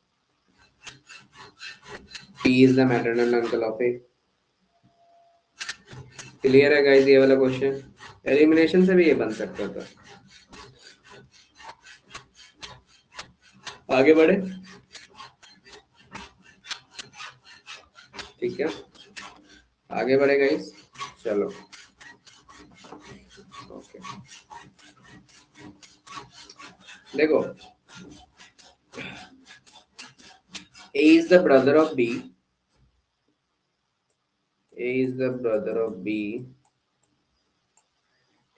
P is the maternal uncle of A. Clear है गाइस ये वाला क्वेश्चन? एलिमिनेशन से भी ये बन सकता था। आगे बढ़े, ठीक है, आगे बढ़े गाइस, चलो ओके। देखो A is the brother of B. A is the brother of B.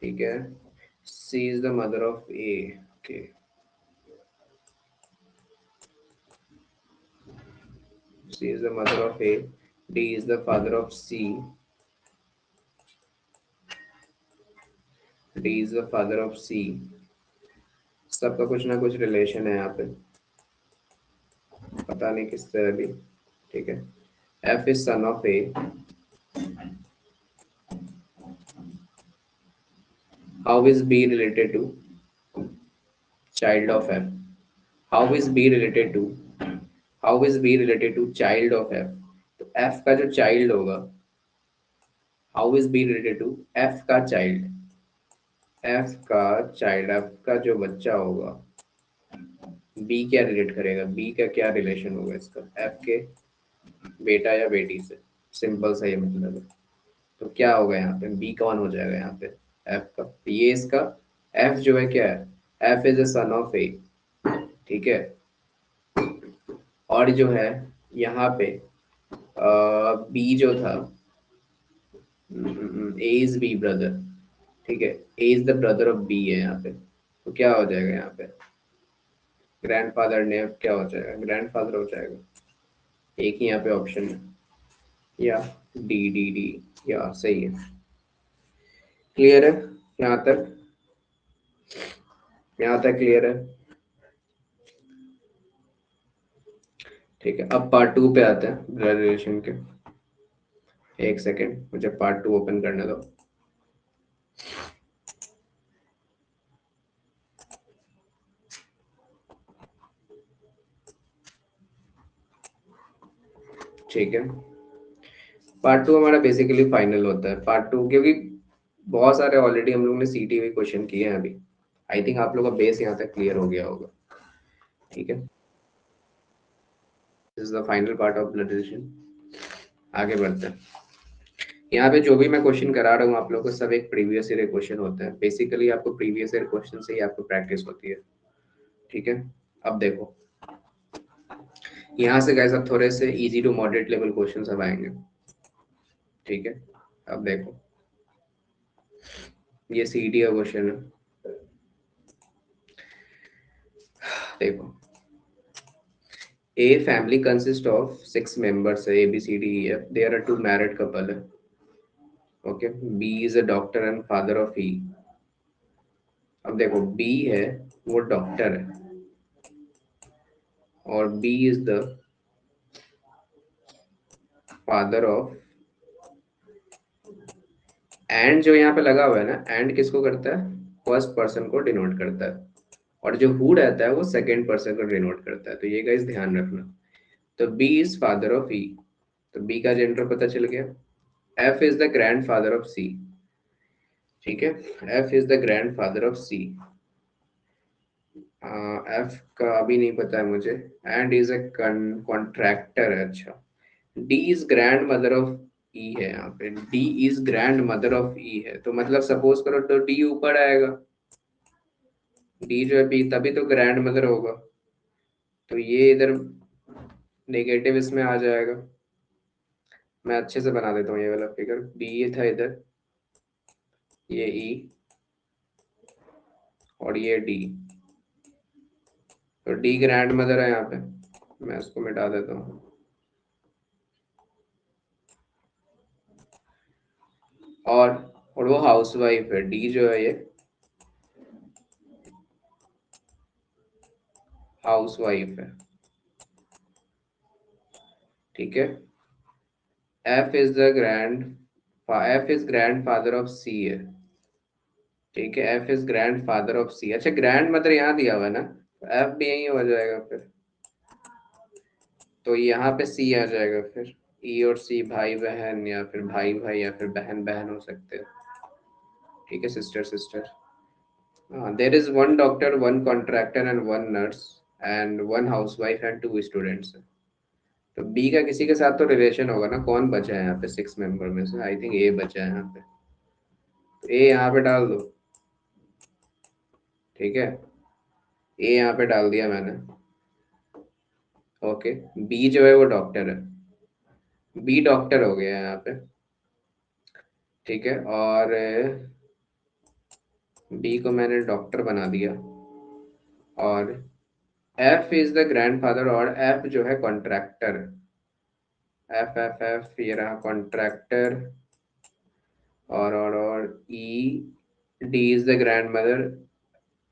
ठीक है, C is the mother of A. Okay. C is the mother of A. D is the father of C. D is the father of C. सबका कुछ ना कुछ relation है यहाँ पे, पता नहीं किस तरह भी। ठीक है, F is son of A. How is B related to child of F? How is B related to? How is B related to child of F? तो F का जो child होगा, How is B related to F का child? F का child, F का जो बच्चा होगा, B क्या रिलेट करेगा? B का क्या रिलेशन होगा इसका F के बेटा या बेटी से? सिंपल सा ये मतलब है। तो क्या होगा यहाँ पे? B कौन हो जाएगा यहाँ पे? F का। तो ये इसका F जो है क्या है? F is a son of A। ठीक है, और जो है यहाँ पे बी जो था, ए इज बी ब्रदर, ठीक है, A is the brother of B है यहाँ पे, तो क्या हो जाएगा यहाँ पे, ग्रैंडफादर ने क्या हो जाएगा, ग्रैंडफादर हो जाएगा। एक ही यहाँ पे ऑप्शन है, या डी डी डी, या सही है। क्लियर है यहाँ तक? यहाँ तक क्लियर है? ठीक है, अब पार्ट टू पे आते हैं ब्लड रिलेशन के। एक सेकेंड, मुझे पार्ट टू ओपन करने दो। ठीक है, पार्ट टू हमारा बेसिकली फाइनल होता है। पार्ट टू क्योंकि बहुत सारे ऑलरेडी हम लोग ने सीटीवी क्वेश्चन किए हैं अभी, आई थिंक आप लोग का बेस यहाँ तक क्लियर हो गया होगा। ठीक है, this is the final part of blood relation. आगे बढ़ते हैं। यहाँ पे जो भी मैं क्वेश्चन करा रहा हूँ आप लोगों को, सब एक प्रीवियस ईयर क्वेश्चन होते हैं। बेसिकली आपको प्रीवियस ईयर क्वेश्चन से ही आपको प्रैक्टिस होती है। ठीक है, अब देखो यहाँ से गाइस अब थोड़े से easy to moderate level question सब आएंगे। ठीक है, अब देखो ये सीटी का क्वेश्चन है। देखो, A family consists of 6 members, A, B, C, D, E, F. There are two married couple. Okay. B is a doctor and father of E. अब देखो B है वो डॉक्टर है और B is the father of, and जो यहाँ पे लगा हुआ है ना, एंड किसको करता है, फर्स्ट पर्सन को डिनोट करता है, और जो हु रहता है वो सेकेंड पर्सन को डिनोट करता है। तो ये गाइस ध्यान रखना। तो B is father of E, तो B का जेंडर पता चल गया। F is the grand father of C, ठीक है, F is the grand father of C। F का अभी नहीं पता है मुझे। एंड इज ए कॉन्ट्रैक्टर है, अच्छा। D is grandmother of E है यहाँ पे, D is grandmother of E है, तो मतलब सपोज करो तो D ऊपर आएगा, D जो है B तभी तो ग्रैंड मदर होगा, तो ये इधर नेगेटिव इसमें आ जाएगा। मैं अच्छे से बना देता हूँ ये वाला फिगर, B ये था इधर, ये E और ये D, तो D ग्रैंड मदर है यहाँ पे, मैं इसको मिटा देता हूँ। और वो हाउस वाइफ है, D जो है ये हाउस वाइफ है, ठीक है। F is the grand, F is grandfather of C है, ठीक है, F is grandfather of C। अच्छा, ग्रैंड मदर यहाँ दिया हुआ है ना, तो F भी यही हो जाएगा फिर, तो यहाँ पे C आ जाएगा फिर। E और C भाई बहन, या फिर भाई भाई, या फिर बहन बहन हो सकते हैं, ठीक है, sister sister. There is one doctor, one contractor and one nurse and one housewife and two students. तो बी का किसी के साथ तो रिलेशन होगा ना, कौन बचा है यहाँ पे 6 मेंबर में से, आई थिंक ए बचा है यहाँ पे, तो ए यहाँ पे डाल दो, ठीक है, ए यहाँ पे डाल दिया मैंने। ओके, बी जो है वो डॉक्टर है, बी डॉक्टर हो गया यहाँ पे, ठीक है, और बी को मैंने डॉक्टर बना दिया, और एफ इज द ग्रैंडफादर, और एफ जो है कॉन्ट्रैक्टर, एफ एफ एफ ये रहा कॉन्ट्रैक्टर, और E, D is the grandmother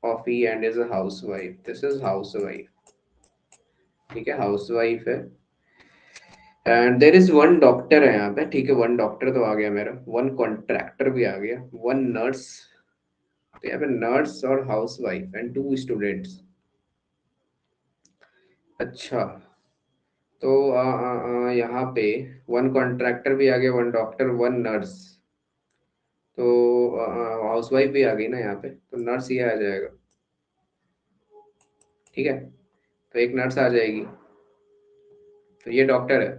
of E and is a housewife, this is housewife, ठीक है, हाउसवाइफ है। And there is one doctor है यहाँ पे, ठीक है, वन डॉक्टर तो आ गया मेरा, वन कॉन्ट्रैक्टर भी आ गया, वन नर्स, तो यहाँ पे नर्स और हाउसवाइफ एंड टू स्टूडेंट्स। अच्छा, तो यहाँ पे वन कॉन्ट्रैक्टर भी आ गया, वन डॉक्टर, वन नर्स, तो हाउसवाइफ भी आ गई ना यहाँ पे, तो नर्स ये आ जाएगा, ठीक है, तो एक नर्स आ जाएगी, तो ये डॉक्टर है।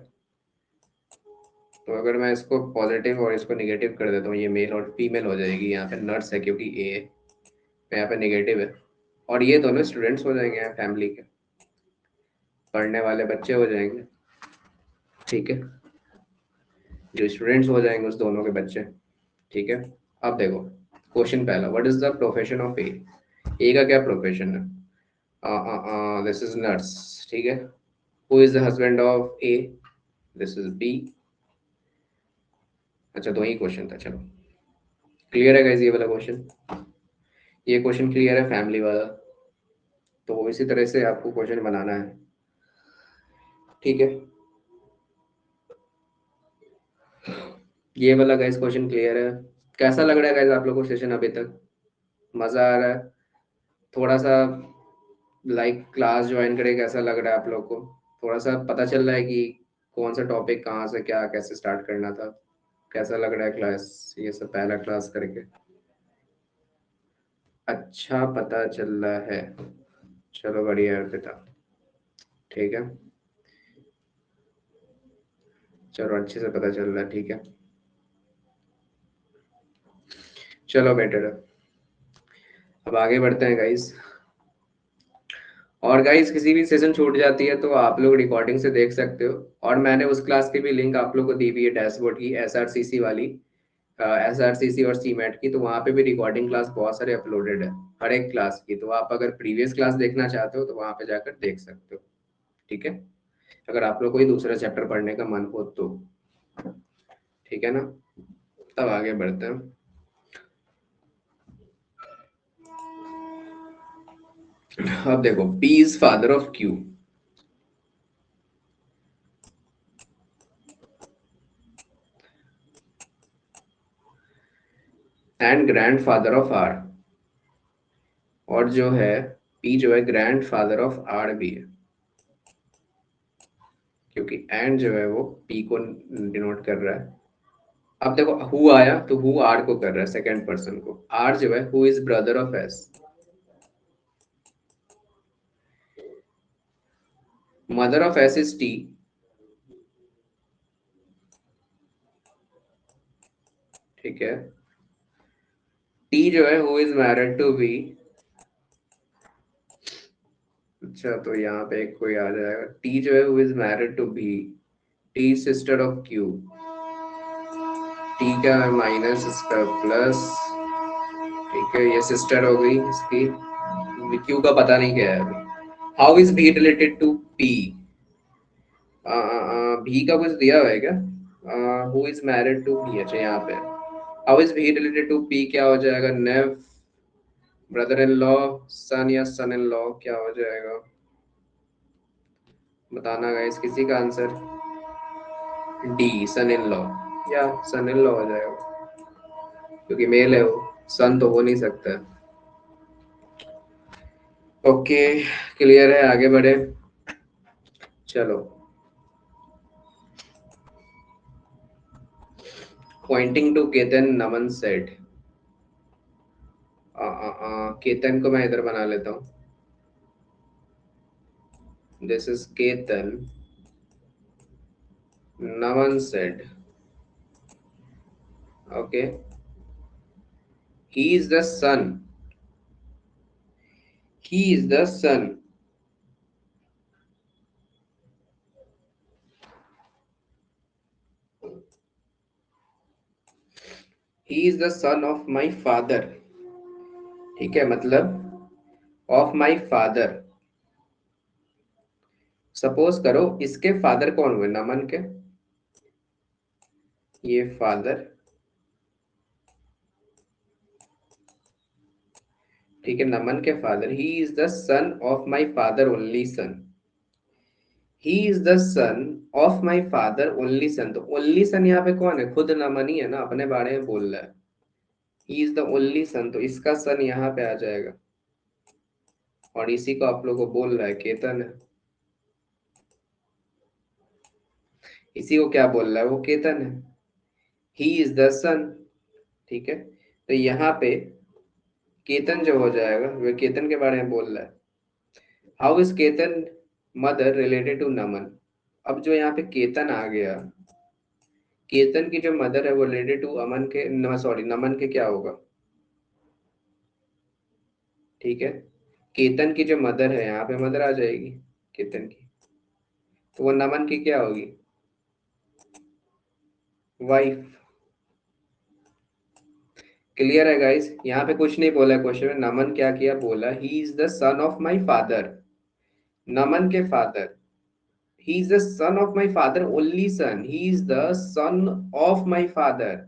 तो अगर मैं इसको पॉजिटिव और इसको निगेटिव कर देता हूँ, ये मेल और फीमेल हो जाएगी, यहाँ पे नर्स है क्योंकि ए है, तो यहाँ पे निगेटिव है, और ये दोनों स्टूडेंट्स हो जाएंगे यहाँ फैमिली के। पढ़ने वाले बच्चे हो जाएंगे, ठीक है, जो स्टूडेंट्स हो जाएंगे उस दोनों के बच्चे, ठीक है। अब देखो क्वेश्चन पहला, what is the profession of A? A का क्या प्रोफेशन है? दिस इज नर्स, ठीक है। Who is the husband of A? This is B. अच्छा, दो ही क्वेश्चन था, चलो क्लियर है गाइस ये वाला क्वेश्चन। ये क्वेश्चन क्लियर है फैमिली वाला, तो इसी तरह से आपको क्वेश्चन बनाना है, ठीक है। ये वाला गाइस क्वेश्चन क्लियर है? कैसा लग रहा है गाइस आप लोगों को सेशन अभी तक? मजा आ रहा है? थोड़ा सा लाइक क्लास ज्वाइन करे कैसा लग रहा है आप लोग को? थोड़ा सा पता चल रहा है कि कौन सा टॉपिक कहाँ से क्या कैसे स्टार्ट करना था? कैसा लग रहा है क्लास, ये सब पहला क्लास करके? अच्छा पता चल रहा है, चलो बढ़िया है बेटा, ठीक है, चलो अच्छे से पता चल रहा है, ठीक है, चलो बेटर है। अब आगे बढ़ते हैं गाइस। और गाइस किसी भी सेशन छूट जाती है तो आप लोग रिकॉर्डिंग से देख सकते हो, और मैंने उस क्लास की भी लिंक आप लोग को दी हुई है, डैशबोर्ड की, एसआरसीसी वाली, एसआरसीसी और सीमेट की, तो वहाँ पे भी रिकॉर्डिंग क्लास बहुत सारे अपलोडेड है हर एक क्लास की, तो आप अगर प्रीवियस क्लास देखना चाहते हो तो वहाँ पे जाकर देख सकते हो, ठीक है, अगर आप लोग कोई दूसरा चैप्टर पढ़ने का मन हो तो, ठीक है ना। तब आगे बढ़ते हैं। अब देखो, P is father of Q and grandfather of R, और जो है पी जो है ग्रैंड फादर ऑफ आर भी है, क्योंकि एंड जो है वो पी को डिनोट कर रहा है। अब देखो हु आया तो हु आर को कर रहा है, सेकंड पर्सन को, आर जो है who is brother of S, mother of S is T, ठीक है। टी जो है who is married to B, अच्छा तो यहाँ पे एक कोई आ जाएगा, टी जो है who is married to B, T sister of Q, T का माइनस इसका प्लस, ठीक है, ये सिस्टर हो गई इसकी, क्यू का पता नहीं क्या है अभी। How is B related to P? भी का कुछ दिया हुआ है क्या? Who is married to B, अच्छा यहाँ पे how is B related to P क्या हो जाएगा, नेव, ब्रदर इन लॉ, सन या सन इन लॉ, क्या हो जाएगा बताना गाइस, किसी का answer? D, son in law, या सन इन लॉ हो जाएगा, क्योंकि मेल है वो, सन तो हो नहीं सकता। ओके, क्लियर है, आगे बढ़े, चलो। Pointing to Ketan, Naman said, Ketan को मैं इधर बना लेता हूँ, this is Ketan, Naman said, okay, he is the son, he is the son, he is the son of my father, ठीक है, मतलब ऑफ माई फादर। सपोज करो इसके फादर कौन हुए, नमन के, ये फादर, ठीक है, नमन के father, he is the son of my father only son, he is the son of my father only सन, तो ओनली सन यहाँ पे कौन है, खुद नमन ही है ना, अपने बारे में बोल रहा है, ही इज द ओनली सन, तो इसका सन यहाँ पे आ जाएगा, और इसी को आप लोग को बोल रहा है केतन है, इसी को क्या बोल रहा है वो, केतन है, ही इज द सन, ठीक है। तो यहाँ पे केतन जो हो जाएगा वह केतन के बारे में बोल रहा है, how is Ketan mother related to Naman, अब जो यहाँ पे केतन आ गया, केतन की जो मदर है वो रिलेटेड टू अमन के, सॉरी नमन के क्या होगा, ठीक है, केतन की जो मदर है यहाँ पे मदर आ जाएगी केतन की, तो वो नमन की क्या होगी? वाइफ। क्लियर है गाइस? यहाँ पे कुछ नहीं बोला क्वेश्चन में, नमन क्या किया, बोला he is the son of my father. Naman के father, he is the son of my father, only son, he is the son of my father.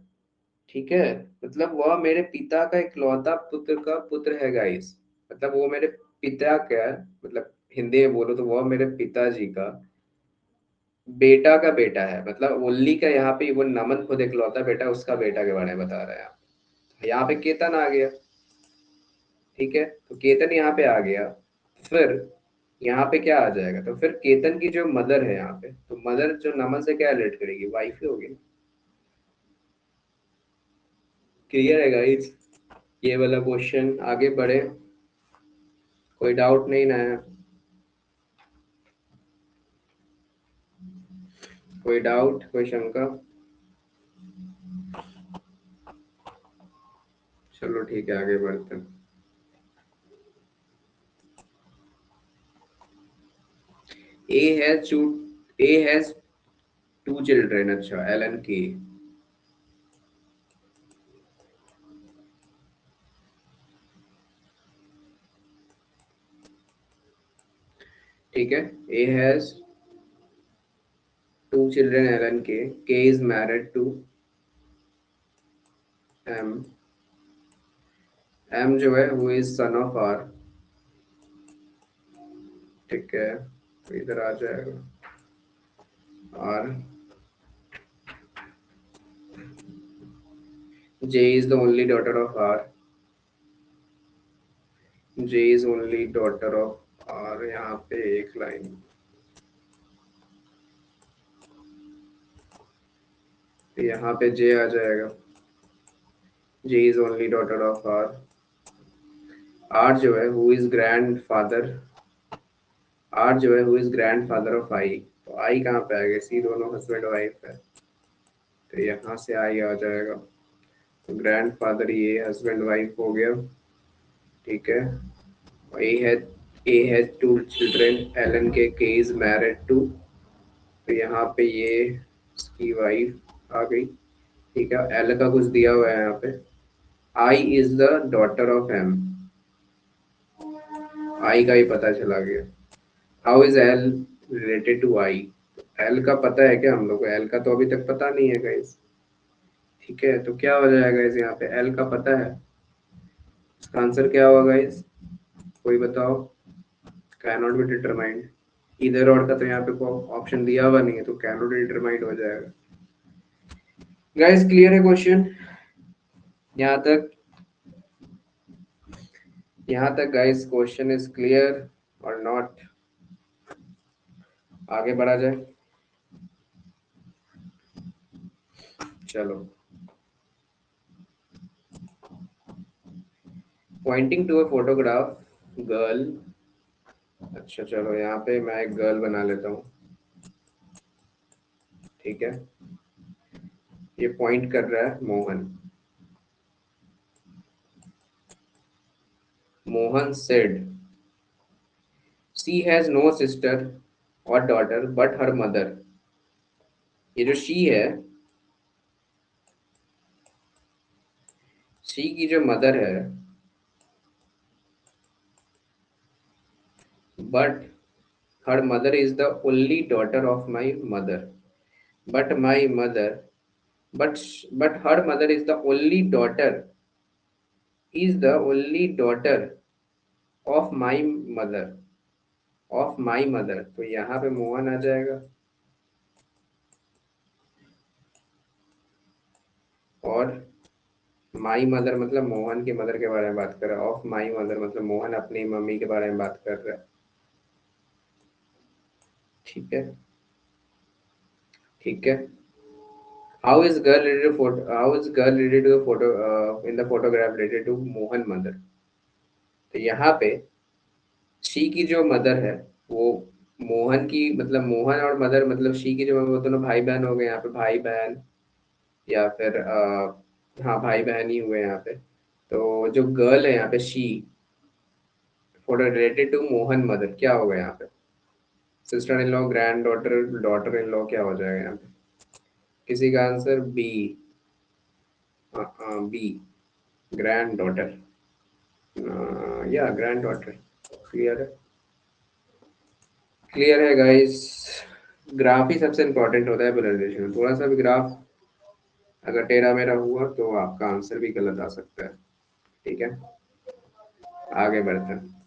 ठीक है, मतलब वह मेरे पिता का इकलौता पुत्र का पुत्र है गाइस। मतलब वो मेरे पिता का, मतलब हिंदी में बोलो तो वह मेरे पिताजी का बेटा का बेटा है। मतलब ओनली का यहाँ पे वो नमन खुद इकलौता बेटा, उसका बेटा के बारे में बता रहा है। यहाँ पे केतन आ गया। ठीक है, तो केतन यहाँ पे आ गया। फिर यहाँ पे क्या आ जाएगा, तो फिर केतन की जो मदर है यहाँ पे, तो मदर जो नमन से क्या रिलेट करेगी, वाइफ ही होगी। क्लियर है गाइस? ये वाला क्वेश्चन, आगे बढ़े, कोई डाउट नहीं ना है? कोई डाउट, कोई शंका? चलो ठीक है, आगे बढ़ते हैं। A has two A has two children, अच्छा एलन की। ठीक है, A has two children L and K is married to M, M जो है वो इज सन ऑफ आर। ठीक है, तो इधर आ जाएगा R. J is the only daughter of R, J is only daughter of R. यहाँ पे एक लाइन, यहाँ पे जे आ जाएगा, J is only daughter of R. R जो है who is grandfather, R जो है who is grandfather of I. तो आई कहाँ पे आएगा, सी दोनों हस्बैंड वाइफ है, तो यहाँ से आई आ जाएगा। तो ग्रैंड फादर ये हस्बैंड वाइफ हो गया। ठीक है, A has two children L and K is married to, तो यहाँ पे ये इसकी वाइफ आ गई। ठीक है, एल का कुछ दिया हुआ है यहाँ पे, I is the daughter of M, I का ही पता चला गया। How is L related to I, L का पता है क्या हम लोग को? एल का तो अभी तक पता नहीं है गाइस। ठीक है, तो क्या हो जाएगा गाइस, यहाँ पे एल का पता है, इसका आंसर क्या होगा गाइस, कोई बताओ? कैन नॉट बी डिटरमाइंड, इधर और का तो यहाँ पे ऑप्शन दिया हुआ नहीं है, तो कैन नॉट डिटरमाइंड हो जाएगा। गाइस क्लियर है क्वेश्चन यहाँ तक? यहाँ तक गाइस क्वेश्चन इज क्लियर और नॉट? आगे बढ़ा जाए, चलो। Pointing to a photograph girl, अच्छा चलो यहाँ पे मैं एक गर्ल बना लेता हूँ। ठीक है, ये पॉइंट कर रहा है Mohan. Mohan said she has no sister और डॉटर बट हर मदर। ये जो शी है, शी की जो मदर है, but her mother is the only daughter of my mother, but my mother, but but her mother is the only daughter, is the only daughter of my mother, of my mother. तो यहाँ पे मोहन आ जाएगा, और my mother मतलब मोहन की mother के बारे में बात कर रहा है, ऑफ माई मदर मतलब मोहन अपनी मम्मी के बारे में बात कर रहा है। ठीक है, ठीक है। How is girl related photo, how is girl related to photo in the photograph related to Mohan mother? तो यहाँ पे शी की जो मदर है वो मोहन की, मतलब मोहन और मदर मतलब शी की जो, वो दोनों भाई बहन हो गए यहाँ पे, भाई बहन, या फिर हाँ भाई बहन ही हुए यहाँ पे। तो जो गर्ल है यहाँ पे she, photo related to Mohan mother, क्या होगा यहाँ पे? Sister in law, granddaughter, daughter in law क्या हो जाएगा यहाँ पे? किसी का answer B, B, granddaughter, या ग्रैंड डॉटर। क्लियर है? क्लियर है गाइस? ग्राफ ही सबसे इंपॉर्टेंट होता है ब्लड रिलेशन में। थोड़ा सा भी ग्राफ अगर टेढ़ा मेढ़ा हुआ तो आपका आंसर भी गलत आ सकता है। ठीक है, आगे बढ़ते हैं।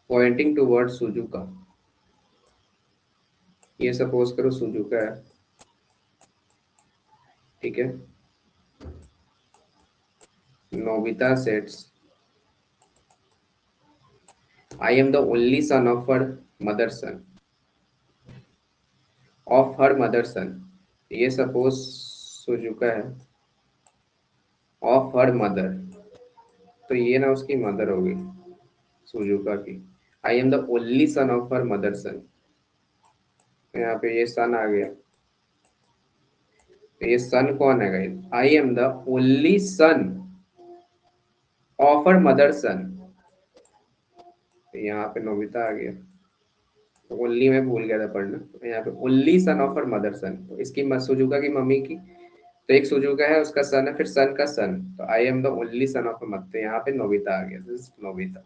पॉइंटिंग टूवर्ड सुजुका, ये सपोज करो सुजुका है, ठीक है। Nobita sets, I am the only son of her mother sun, of her mother सन। ये सपोज सुजुका है, ऑफ हर मदर, तो ये ना उसकी मदर होगी सुजुका की। आई am the only son of her mother सन, यहाँ पे ये सन आ गया, तो ये सन कौन है guys? I am the only son of her mother सन, तो यहाँ पे नोबिता आ गया। तो ओनली मैं भूल गया था पढ़ना, तो यहाँ पे only son of her mother सन, तो इसकी सुजुका की मम्मी की, तो एक सुजुका है, उसका सन है, फिर सन का सन, तो I am the only son of mother, तो यहाँ पे नोबिता आ गया, this is Nobita.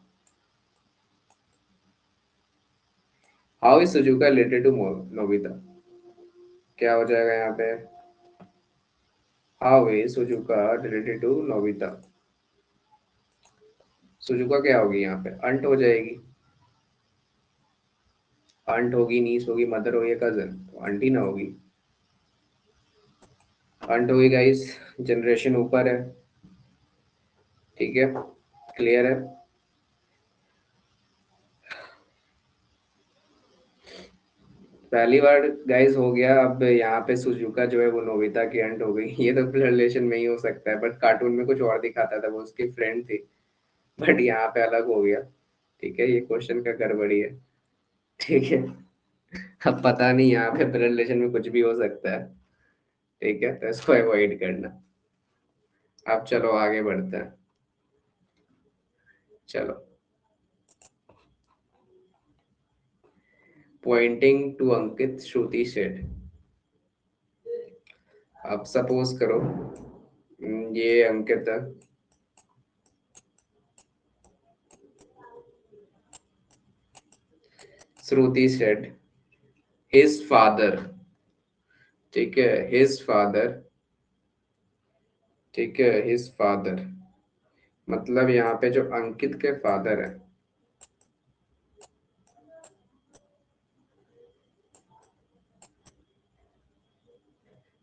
How is Suzuka related to Nobita, क्या हो जाएगा यहाँ पे? How is Suzuka related to Nobita, Suzuka क्या होगी यहाँ पे? अंट हो जाएगी, अंट होगी, नीस होगी, मदर होगी, कजन, तो अंट ही ना होगी, अंट होगी गाइस। जनरेशन ऊपर है, ठीक है, क्लियर है? पहली बार गाइस हो गया। अब यहाँ पे सुजुका जो है वो नोबिता की अंट हो गई। ये तो ब्लड रिलेशन में ही हो सकता है, बट कार्टून में कुछ और दिखाता था, वो उसकी फ्रेंड थी, बट यहाँ पे अलग हो गया। ठीक है, ये क्वेश्चन का गड़बड़ी है। ठीक है, अब पता नहीं, यहाँ पे ब्लड रिलेशन में कुछ भी हो सकता है। ठीक है, तो इसको अवॉइड करना। अब चलो आगे बढ़ते हैं। चलो, पॉइंटिंग टू अंकित श्रुति सेठ, अब सपोज करो ये अंकित है, श्रुति सेठ, हिज फादर, ठीक है, हिज फादर, ठीक है, हिज फादर, मतलब यहाँ पे जो अंकित के फादर है,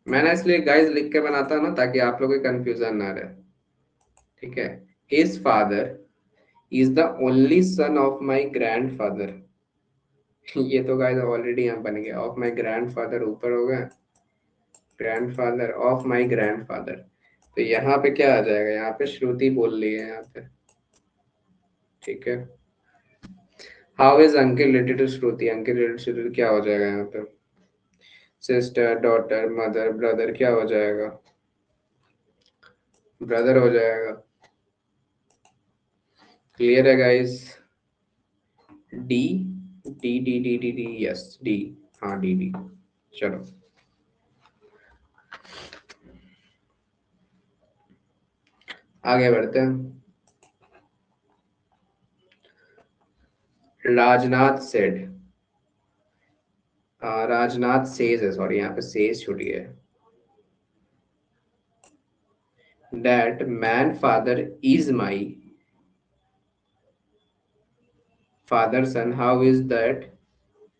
मैंने इसलिए गाइस लिख के बनाता हूं ना, ताकि आप लोगों को कंफ्यूजन ना रहे। ठीक है, his father is the only son of my grand father. ये तो गाइस ऑलरेडी यहाँ बन गया, ऑफ माई ग्रैंड फादर ऊपर हो गया, grand father of my grand father, तो यहाँ पे क्या आ जाएगा? यहाँ पे श्रुति बोल रही है यहाँ पे, ठीक है। How is uncle related to Shruti, uncle related Shruti क्या हो जाएगा यहाँ पे? सिस्टर, डॉटर, मदर, ब्रदर, क्या हो जाएगा? ब्रदर हो जाएगा। क्लियर है guys? D, D D D D D, yes D, हाँ डी डी। चलो आगे बढ़ते हैं। राजनाथ सेड, राजनाथ सेज है, सॉरी यहाँ पे सेज छूट गया है। That man father is my father son. How is that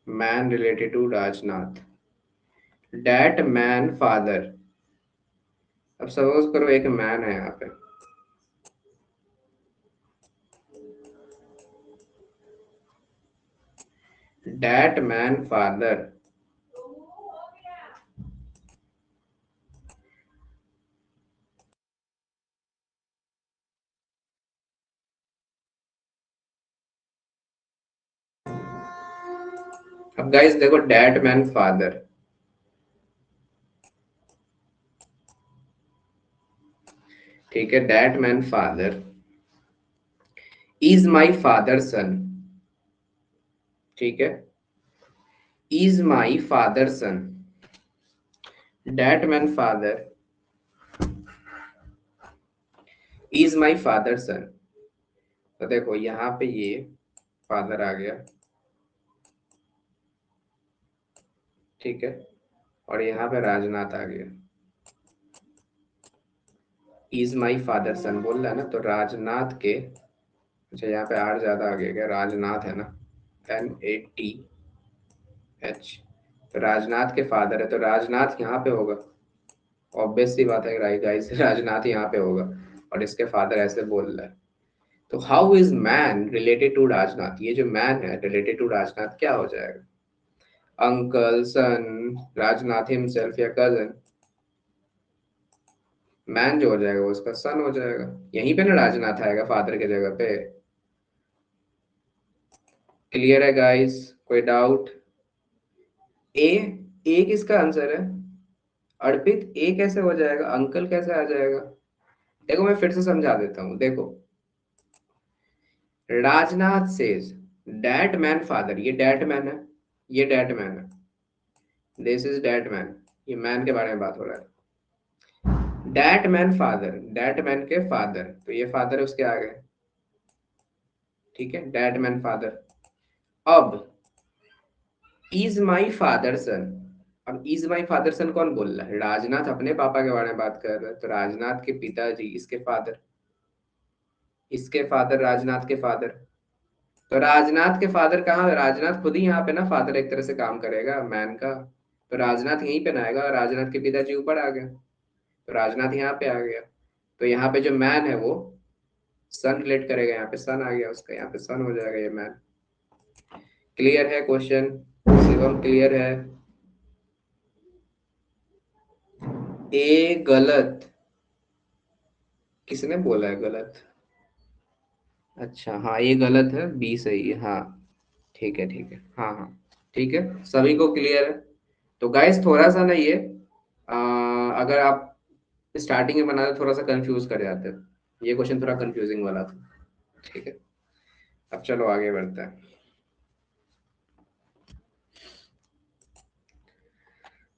man related to Rajnath? That man father, अब सपोज करो एक मैन है यहाँ पे, that man father, अब गाइस देखो that man father, ठीक है, that man father is my father son, ठीक है, is my father son, that man father is my father son. तो देखो यहाँ पे ये फादर आ गया, ठीक है, और यहाँ पे राजनाथ आ गया। इज माई फादर सन बोल रहा है ना, तो राजनाथ के, अच्छा यहाँ पे आर ज्यादा आ गया क्या, राजनाथ है ना, NATH, तो राजनाथ के फादर है, तो राजनाथ यहाँ पे होगा, ऑब्वियस सी बात है राइट गाइस, राजनाथ यहाँ पे होगा, और इसके फादर ऐसे बोल रहा है। तो how is man related to Rajnath, ये जो मैन है रिलेटेड टू राजनाथ क्या हो जाएगा, अंकल, सन, राजनाथ हिमसेल्फ या कजन। मैन जो हो जाएगा वो उसका सन हो जाएगा, यहीं पे ना राजनाथ आएगा फादर के जगह पे। क्लियर है गाइस, कोई डाउट? ए, ए किसका आंसर है अर्पित, ए कैसे हो जाएगा, अंकल कैसे आ जाएगा? देखो मैं फिर से समझा देता हूँ, देखो Rajnath says that man father, ये डैट मैन है, ये डैट मैन है, दिस इज डैट मैन, ये मैन के बारे में बात हो रहा है। That man father, that man के फादर, तो ये फादर उसके आ गए, ठीक है, डैट मैन फादर। अब इज माई फादर सन, अब इज माई फादर सन कौन बोल रहा है, राजनाथ अपने पापा के बारे में बात कर रहा है, तो राजनाथ के पिताजी इसके फादर, इसके फादर राजनाथ के फादर। तो राजनाथ के फादर कहाँ, राजनाथ खुद ही यहाँ पे ना फादर एक तरह से काम करेगा मैन का, तो राजनाथ यहीं पे ना आएगा, राजनाथ के पिताजी ऊपर आ गए, तो राजनाथ यहाँ पे आ गया, तो यहाँ पे जो मैन है वो सन रिलेट करेगा, यहाँ पे सन आ गया उसका, यहाँ पे सन हो जाएगा ये मैन। क्लियर है क्वेश्चन, शिवम क्लियर है? ए गलत, किसने बोला है गलत? अच्छा हाँ ये गलत है, बी सही है, हाँ ठीक है ठीक है, हाँ हाँ ठीक है, सभी को क्लियर है? तो गाइस थोड़ा सा ना ये अगर आप स्टार्टिंग में बनाते थोड़ा सा कंफ्यूज कर जाते, ये क्वेश्चन थोड़ा कंफ्यूजिंग वाला था, ठीक है। अब चलो आगे बढ़ते हैं।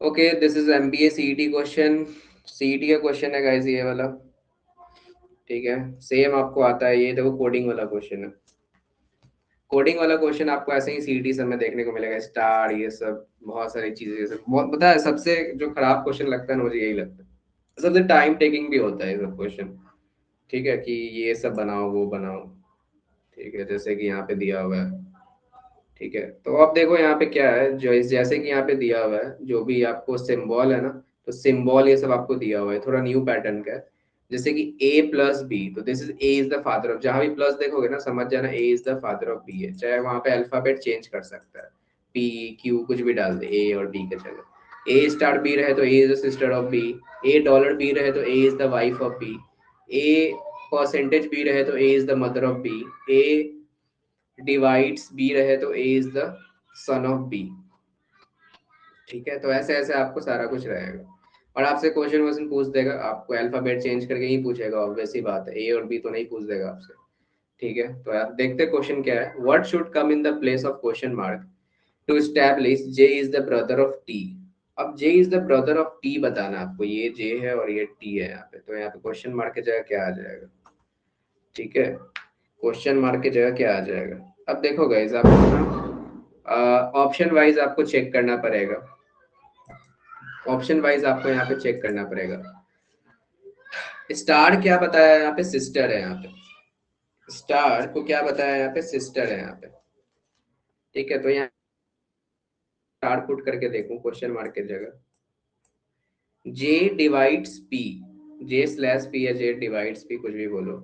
Okay, this is MBA CET question, CET का क्वेश्चन है गाइस ये वाला, ठीक है, सेम आपको आता है, ये देखो कोडिंग वाला क्वेश्चन है, कोडिंग वाला क्वेश्चन आपको ऐसे ही CET सब में देखने को मिलेगा, स्टार ये सब बहुत सारी चीजें, ये सब बहुत पता है, सबसे जो खराब क्वेश्चन लगता है ना मुझे यही लगता है, सबसे टाइम टेकिंग भी होता है ये सब क्वेश्चन, ठीक है, कि ये सब बनाओ वो बनाओ, ठीक है, जैसे कि यहाँ पे दिया हुआ है, ठीक है, तो अब देखो यहाँ पे क्या है, जो जैसे कि यहाँ पे दिया हुआ है जो भी आपको सिंबल है ना, तो सिंबल ये सब आपको दिया हुआ है, थोड़ा न्यू पैटर्न का है, जैसे कि A+B, तो this is A is the father of, जहां भी प्लस देखोगे ना समझ जाना A is the father of B है, चाहे वहां पे अल्फाबेट चेंज कर सकता है, P Q कुछ भी डाल दे A और B के जगह, A*B रहे तो A is the sister of B, $B रहे तो A is the wife of B, A%B रहे तो A is the mother of B, A divides B रहे तो A is the son of B, ठीक है, तो ऐसे ऐसे आपको सारा कुछ रहेगा, और आपसे क्वेश्चन वोश्चन पूछ देगा, आपको अल्फाबेट चेंज करके ही पूछेगा, ऑब्वियस सी बात है, ए और बी तो नहीं पूछ देगा आपसे, ठीक है। तो आप देखते क्वेश्चन क्या है, what should come in the place of question mark to establish J is the brother of T. अब J is the brother of T बताना है आपको, ये जे है और ये टी है यहाँ पे, तो यहाँ पे क्वेश्चन मार्क की जगह क्या आ जाएगा, ठीक है, क्वेश्चन मार्क की जगह क्या आ जाएगा। अब देखो गाइस आपको ना ऑप्शन वाइज आपको चेक करना पड़ेगा, ऑप्शन वाइज आपको यहाँ पे चेक करना पड़ेगा। स्टार क्या बताया यहाँ पे, सिस्टर है यहाँ पे, स्टार को क्या बताया यहाँ पे, सिस्टर है यहाँ पे, ठीक है, तो यहाँ स्टार पुट करके देखूं क्वेश्चन मार्क की जगह, जे डिवाइड्स पी, J/P या जे डिवाइड्स पी कुछ भी बोलो,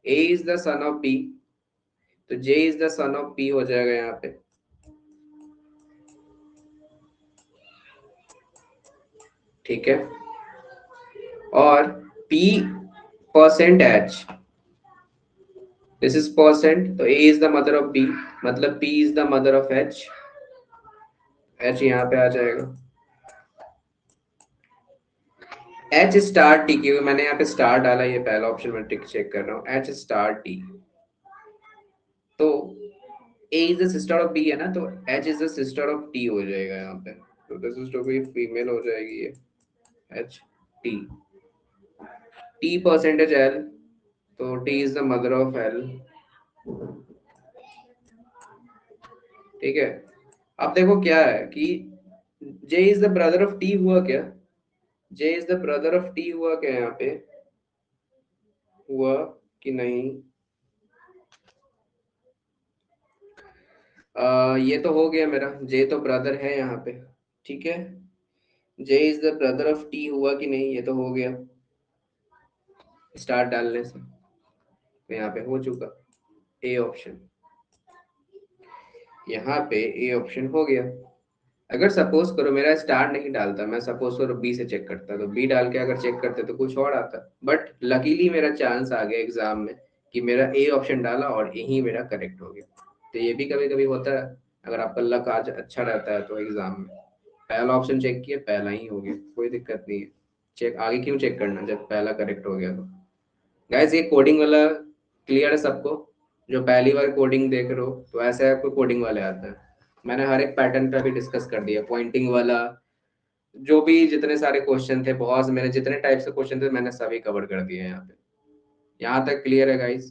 A is the son of P, तो J is the son of P हो जाएगा यहाँ पे, ठीक है, और P%H, दिस इज परसेंट, तो A is the mother of B, मतलब P is the mother of H, H यहाँ पे आ जाएगा, H*T, क्योंकि मैंने यहाँ पे स्टार डाला, ये पहला ऑप्शन मैं टिक चेक कर रहा हूँ, H*T, तो A is the sister of B है ना, तो H is the sister of T हो जाएगा यहाँ पे। तो this is to be female हो जाएगी ये, H T. T percentage L, तो T is the mother of L. ठीक है। अब देखो क्या है कि J is the brother of T हुआ क्या, J is the brother of T हुआ क्या यहाँ पे, हुआ कि नहीं। ये तो हो गया मेरा, जे तो ब्रदर है यहाँ पे। ठीक है, J is the brother of T हुआ कि नहीं, ये तो हो गया स्टार डालने से। तो यहाँ पे हो चुका ए ऑप्शन, यहाँ पे ए ऑप्शन हो गया। अगर सपोज करो मेरा स्टार नहीं डालता, मैं सपोज करो बी से चेक करता, तो बी डाल के अगर चेक करते तो कुछ और आता। बट लकीली मेरा चांस आ गया एग्जाम में कि मेरा ए ऑप्शन डाला और यही मेरा करेक्ट हो गया। तो ये भी कभी कभी होता है, अगर आपका लक आज अच्छा रहता है तो एग्जाम में पहला ऑप्शन चेक किया, पहला ही हो गया, कोई दिक्कत नहीं है। चेक आगे क्यों चेक करना जब पहला करेक्ट हो गया तो। गाइस ये कोडिंग वाला क्लियर है सबको, जो पहली बार कोडिंग देख रहे हो तो ऐसे आपको कोडिंग वाले आता है। मैंने हर एक पैटर्न पे भी डिस्कस कर दिया, पॉइंटिंग वाला, जो भी जितने सारे क्वेश्चन थे, बहुत मेरे जितने टाइप से क्वेश्चन थे मैंने सभी कवर कर दिए यहाँ पे। यहाँ तक क्लियर है गाइस,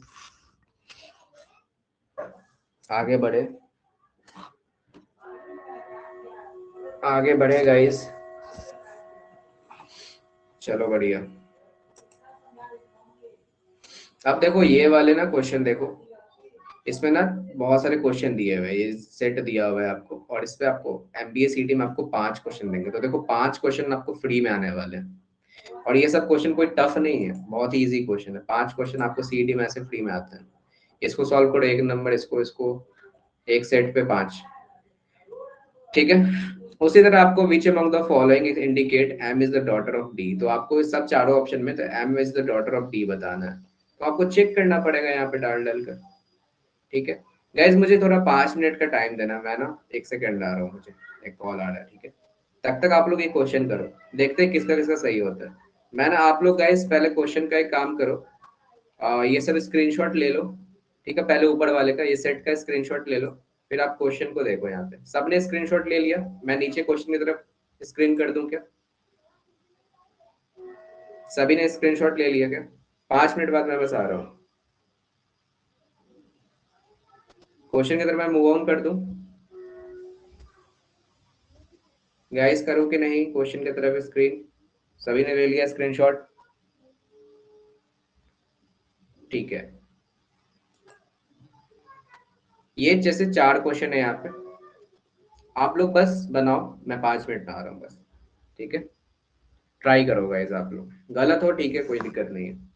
आगे बढ़े, आगे बढ़े गाइस। चलो बढ़िया। अब देखो ये वाले ना क्वेश्चन देखो, इसमें ना बहुत सारे क्वेश्चन दिए हुए हैं, ये सेट दिया हुआ है आपको, और इस पे आपको एमबीए सीटी में आपको 5 क्वेश्चन देंगे। तो देखो 5 क्वेश्चन आपको फ्री में आने वाले हैं, और ये सब क्वेश्चन कोई टफ नहीं है, बहुत ही इजी क्वेश्चन है। 5 क्वेश्चन आपको सीईटी में ऐसे फ्री में आते हैं। इसको सॉल्व करो, एक नंबर, इसको इसको, एक सेट पे 5। ठीक है। उसी तरह आपको which among the following indicate M is the daughter of D, तो आपको इस सब चारों ऑप्शन में तो M is the daughter of D बताना है। तो आपको चेक करना पड़ेगा यहाँ पे डाल डाल कर। ठीक है गाइज, मुझे थोड़ा 5 मिनट का टाइम देना, मैं ना 1 सेकंड आ रहा हूँ, मुझे एक कॉल आ रहा है। ठीक है, तब तक आप लोग ये क्वेश्चन करो, देखते हैं किसका किसका सही होता है। मैं ना, आप लोग गाइज पहले क्वेश्चन का एक काम करो, ये सब स्क्रीनशॉट ले लो। ठीक है, पहले ऊपर वाले का ये सेट का स्क्रीनशॉट ले लो, फिर आप क्वेश्चन को देखो। यहाँ पे सबने स्क्रीनशॉट ले लिया, मैं नीचे क्वेश्चन की तरफ स्क्रीन कर दूं क्या, सभी ने स्क्रीनशॉट ले लिया क्या? 5 मिनट बाद मैं बस आ रहा हूँ, क्वेश्चन की तरफ मैं मूव ऑन कर दूं। गाइस करो कि नहीं क्वेश्चन की तरफ स्क्रीन, सभी ने ले लिया स्क्रीनशॉट? ठीक है, ये जैसे 4 क्वेश्चन है यहाँ पे, आप लोग बस बनाओ, मैं 5 मिनट में आ रहा हूँ बस। ठीक है, ट्राई करो गाइस, आप लोग गलत हो ठीक है, कोई दिक्कत नहीं है।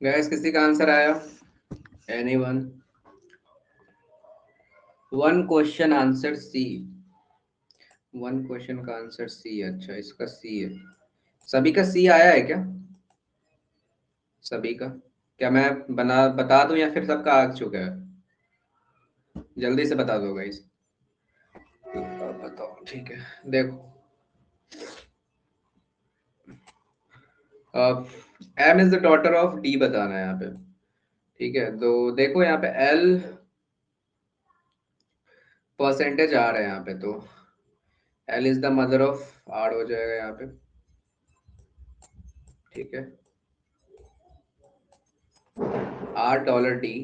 गाइस किसी का आंसर आया? Anyone? One question answer C. One question का आंसर सी। अच्छा, इसका सी है। सभी का सी आया है क्या? सभी का? क्या मैं बता दूं या फिर सबका आ चुका है? जल्दी से बता दो गाइस। बताओ, ठीक है। देखो, M is the daughter of D बताना है यहाँ पे। ठीक है, तो देखो यहाँ पे एल परसेंटेज आ रहा है यहाँ पे, तो L is the mother of R हो जाएगा यहाँ पे। ठीक है, R dollar D,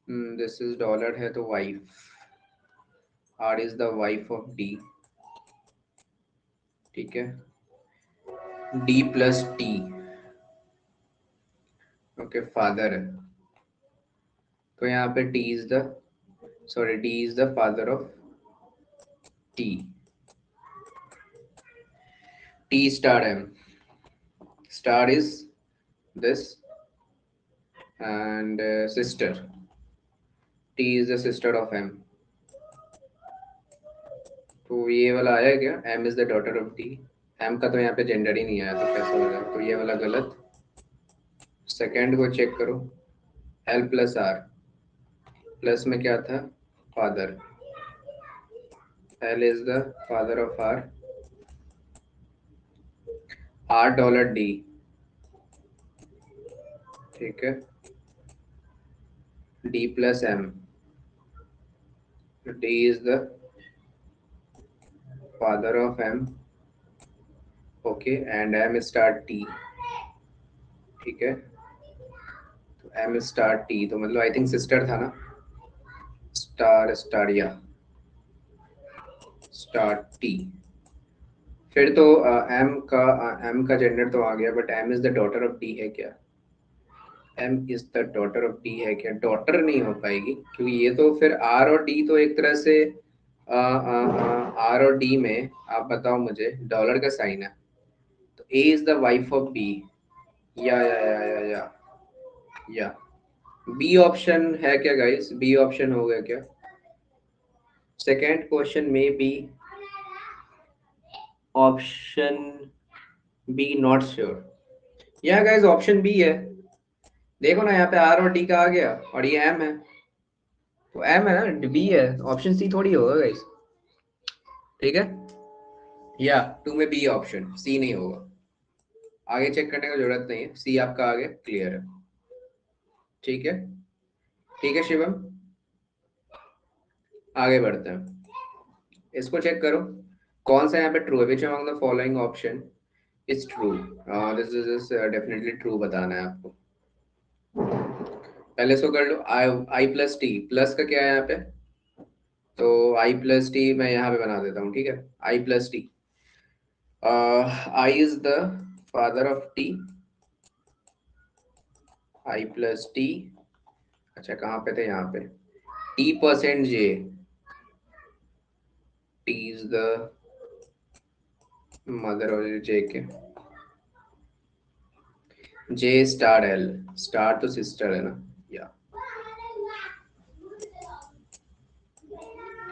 this is dollar है तो wife, R is the wife of D. ठीक है, D plus T, okay, father है, तो यहाँ पे T is the, sorry, D is the father of T. T star M, star is this and sister, T is the sister of M. तो ये वाला आया क्या? M is the daughter of D. M का तो यहाँ पे gender ही नहीं आया, तो कैसे हो जाएगा? तो ये वाला गलत। सेकंड को चेक करो, एल प्लस आर, प्लस में क्या था? Father, L is the father of R, R dollar D. ठीक है, D plus M, D is the father of M, okay, and M star T. ठीक है, तो एम स्टार टी, तो मतलब आई थिंक सिस्टर था ना? स्टार स्टार या स्टार टी। फिर तो एम का जेंडर तो आ गया, but M is the daughter of D है क्या? M is the daughter of D है क्या? डॉटर नहीं हो पाएगी, क्योंकि ये तो फिर आर और डी तो एक तरह से आर और डी में, आप बताओ मुझे, डॉलर का साइन है, तो A is the wife of B. या बी ऑप्शन है क्या गाइस? बी ऑप्शन हो गया क्या? सेकेंड क्वेश्चन में B option B, not sure. या गाइस ऑप्शन बी है। देखो ना, यहाँ पे आर और डी का आ गया, और ये एम है, तो एम है ना, बी है, ऑप्शन सी थोड़ी होगा गाइस। ठीक है, या टू में बी ऑप्शन, सी नहीं होगा। आगे चेक करने का जरूरत नहीं है, सी आपका आगे क्लियर है। ठीक है, ठीक है शिवम, आगे बढ़ते हैं। इसको चेक करो, कौन सा यहाँ पे ट्रू है? विच among the following option is true? This is definitely true बताना है आपको। पहले इसको कर लो, आई आई प्लस टी, प्लस का क्या है यहाँ पे? तो आई प्लस टी मैं यहाँ पे बना देता हूँ। ठीक है, I plus T, I is the father of T, I plus T. अच्छा, कहाँ पे थे? यहाँ पे T percent J, T is the mother of J K, J star L, star तो सिस्टर है ना? या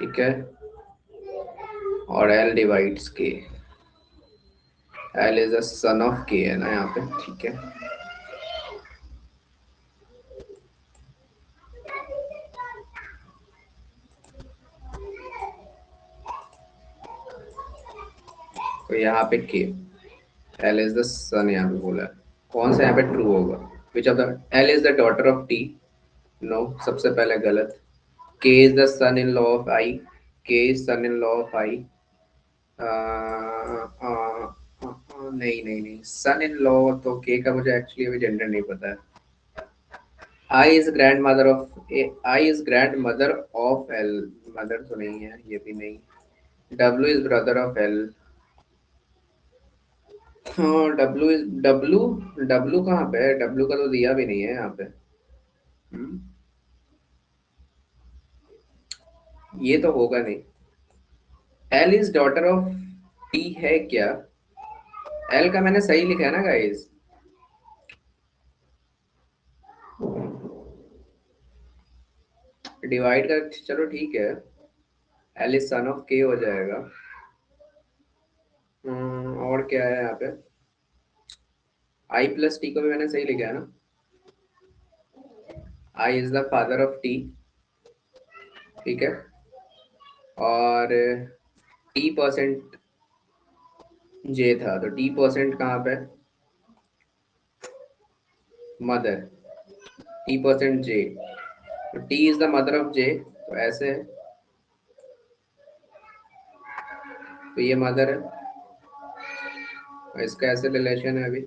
ठीक है, और L divides K, L is a son of K है ना यहाँ पे? ठीक है, तो यहाँ पे के, एल इज द सन यहाँ पे बोला है। कौन सा यहाँ पे ट्रू होगा? Which of the, L is the daughter of T, no, सबसे पहले गलत। K is the son in law of I, K is son in law of I, नहीं नहीं नहीं, सन इन लॉ तो के का मुझे एक्चुअली अभी जेंडर नहीं पता है। I is grandmother of, I is grandmother of L, mother तो नहीं है, ये भी नहीं। W is brother of L, हाँ, डब्ल्यू इज, डब्ल्यू, डब्ल्यू कहाँ पे है? डब्ल्यू का तो दिया भी नहीं है यहाँ पे। हम्म, ये तो होगा नहीं। L is daughter of T है क्या? एल का मैंने सही लिखा है ना गाइस? डिवाइड कर, चलो ठीक है, एल इज सन ऑफ के हो जाएगा। और क्या है यहाँ पे, आई प्लस टी को भी मैंने सही लिखा है ना, I is the father of T, ठीक है। और टी परसेंट जे था, तो टी परसेंट कहाँ पे, मदर, टी परसेंट जे, तो T is the mother of J, तो ऐसे है, तो ये मदर है, और इसका ऐसे रिलेशन है अभी।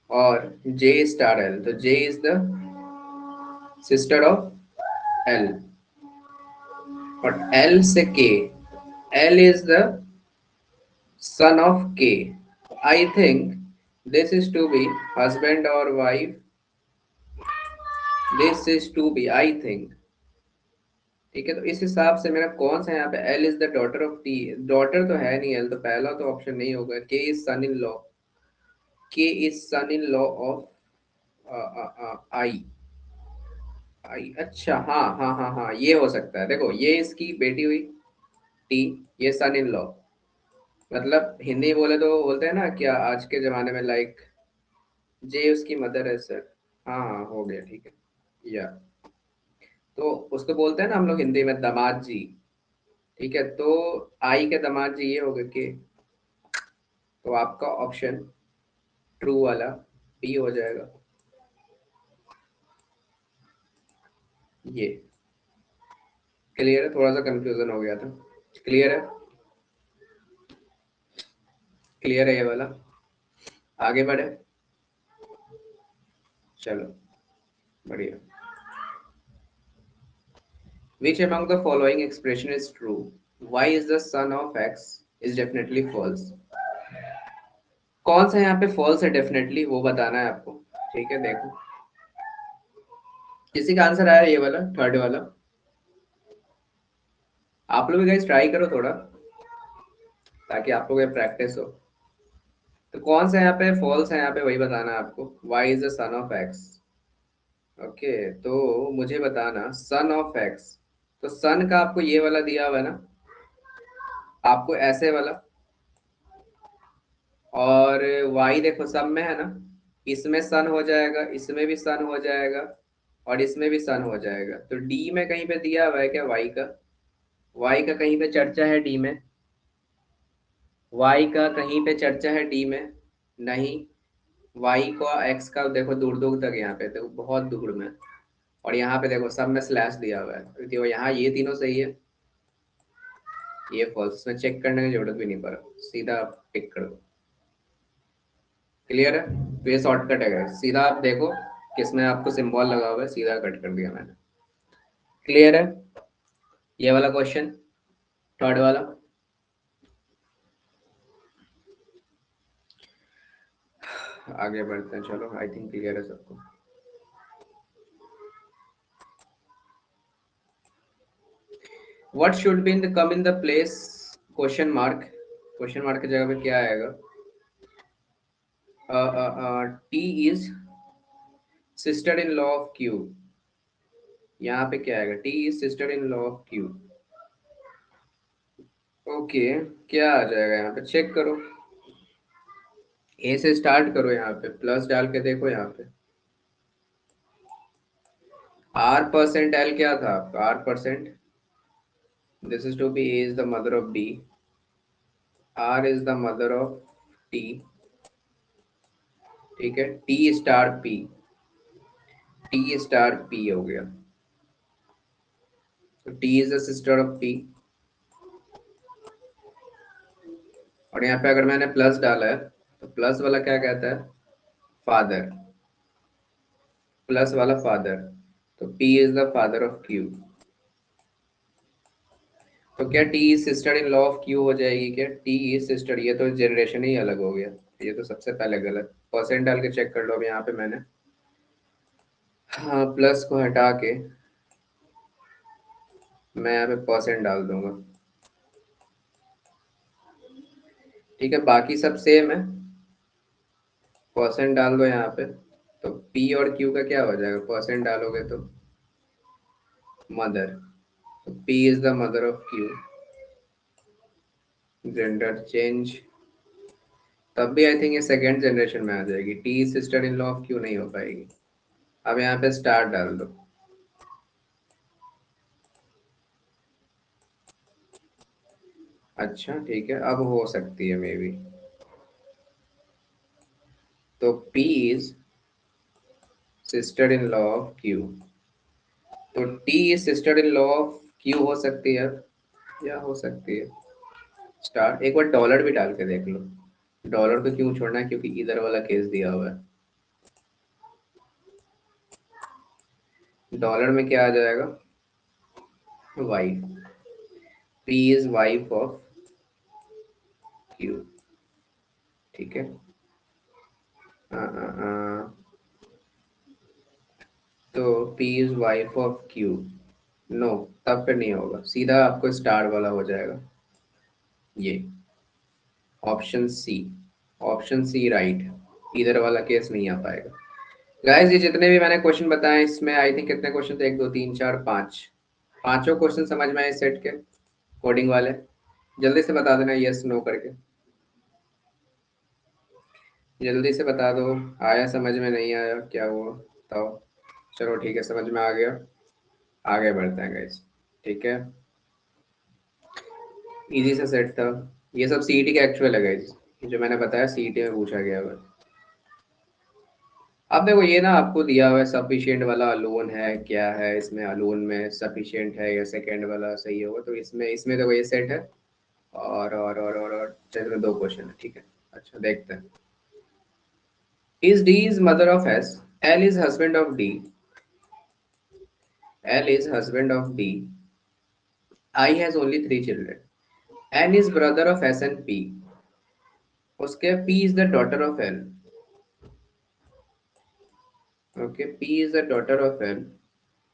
और जे स्टार एल, तो J is the sister of L, और एल से K, L is the son of K. I think this is to be husband और wife, this is to be, I think, ठीक है। तो इस हिसाब से मेरा कौन सा यहाँ पे, L is the daughter of T, daughter तो है नहीं एल, तो पहला तो ऑप्शन नहीं होगा। K is son in law, K is son in law of I, I, अच्छा हाँ हाँ हाँ हाँ, ये हो सकता है, देखो ये इसकी बेटी हुई टी, ये सन इन लॉ, मतलब हिंदी बोले तो बोलते हैं ना क्या आज के जमाने में, लाइक जे उसकी मदर है सर। हाँ हाँ हो गया, ठीक है। या तो उसको बोलते हैं ना हम लोग हिंदी में दामाद जी, ठीक है। तो आई के दामाद जी ये हो गए के, तो आपका ऑप्शन ट्रू वाला बी हो जाएगा, ये। क्लियर है, थोड़ा सा कंफ्यूजन हो गया था, क्लियर है, क्लियर है ये वाला, आगे बढ़े, चलो बढ़िया। Which among the following expression is true? Y is the son of X is definitely false. कौन सा यहाँ पे false है definitely, वो बताना है आपको, ठीक है। देखो किसी का आंसर आया ये वाला थर्ड वाला, आप लोग भी गाइस ट्राई करो थोड़ा, ताकि आप लोग प्रैक्टिस हो। तो कौन सा यहाँ पे false है, यहाँ पे वही बताना है आपको। Y is the son of X, okay. तो मुझे बताना son of X, तो son का आपको ये वाला दिया हुआ है ना, आपको ऐसे वाला, और y देखो सब में है ना, इसमें सन हो जाएगा, इसमें भी सन हो जाएगा, और इसमें भी सन हो जाएगा। तो डी में कहीं पे दिया हुआ है क्या y का, y का कहीं पे चर्चा है डी में, y का कहीं पे चर्चा है डी में, नहीं। y को x का देखो दूर दूर तक, यहाँ पे देखो बहुत दूर में, और यहाँ पे देखो सब में स्लैश दिया हुआ है, तो देखो यहाँ ये तीनों सही है, ये फॉल्स, इसमें चेक करने की जरूरत भी नहीं पड़ा, सीधा टिक कर दो। क्लियर है, तो ये शॉर्टकट है guys। सीधा आप देखो किसमें आपको सिंबल लगा हुआ है, सीधा कट कर दिया मैंने। क्लियर है ये वाला क्वेश्चन, थर्ड वाला। आगे बढ़ते हैं, चलो आई थिंक क्लियर है सबको। What should be in the come in the place, question mark, question mark की जगह पे क्या आएगा, T is sister in law of Q, यहाँ पे क्या आएगा, T is sister in law of Q, okay. क्या आ जाएगा यहाँ पे, चेक करो, ए से स्टार्ट करो, यहाँ पे प्लस डाल के देखो, यहाँ पे आर परसेंट एल क्या था आपका, R percent, this is to be, A is the mother of B, R is the mother of T, ठीक है। T star P, T star P हो गया, तो T is the sister of P, और यहाँ पे अगर मैंने प्लस डाला है, तो प्लस वाला क्या कहता है, फादर, प्लस वाला फादर, तो P is the father of Q, तो क्या T is sister in law of Q हो जाएगी क्या, टी इज सिस्टर, ये तो जनरेशन ही अलग हो गया, ये तो सबसे पहले गलत, परसेंट डाल के चेक कर लो अब यहाँ पे मैंने, हाँ प्लस को हटा के मैं यहाँ पे परसेंट डाल दूंगा, ठीक है। बाकी सब सेम है, परसेंट डाल दो यहाँ पे, तो पी और क्यू का क्या हो जाएगा, परसेंट डालोगे तो mother, P is the mother of Q, gender change, तब भी आई थिंक ये सेकेंड जनरेशन में आ जाएगी। T sister in law of Q नहीं हो पाएगी। अब यहाँ पे स्टार डाल दो। अच्छा ठीक है, अब हो सकती है मे बी। तो P is sister in law of Q, तो T is sister in law of Q हो सकती है, या हो सकती है स्टार। एक बार डॉलर भी डाल के देख लो। डॉलर को क्यों छोड़ना है, क्योंकि इधर वाला केस दिया हुआ है। डॉलर में क्या आ जाएगा, wife, P is wife of Q, ठीक है। आ, आ, आ, तो P is wife of Q, no, तब फिर नहीं होगा, सीधा आपको स्टार वाला हो जाएगा ये, option C. Option C right, इधर वाला केस नहीं आ पाएगा। गाइस ये जितने भी मैंने क्वेश्चन बताए इसमें आई थिंक कितने क्वेश्चन थे, 1 2 3 4 5, पांचों क्वेश्चन समझ में आए सेट के, कोडिंग वाले। जल्दी से बता देना यस नो करके, जल्दी से बता दो। आया समझ में, नहीं आया क्या हुआ बताओ। चलो ठीक है, समझ में आ गया। आगे बढ़ते हैं गाइस, ठीक है। इजी से सेट था, ये सब सीईटी का एक्चुअल है गाइस, जो मैंने बताया सीईटी में पूछा गया हुआ। अब देखो ये ना आपको दिया हुआ है सफिशिएंट वाला अलोन है, क्या है इसमें अलोन में सफिशिएंट है या सेकंड वाला सही होगा, तो इसमें देखो ये सेट है। और चलो 2 क्वेश्चन है, ठीक है। अच्छा देखते हैं। Is D is mother of S, L is husband of D, L is husband of D, I has only 3 children, N is brother of S and P, उसके P is the daughter of L, okay, P is the daughter of L,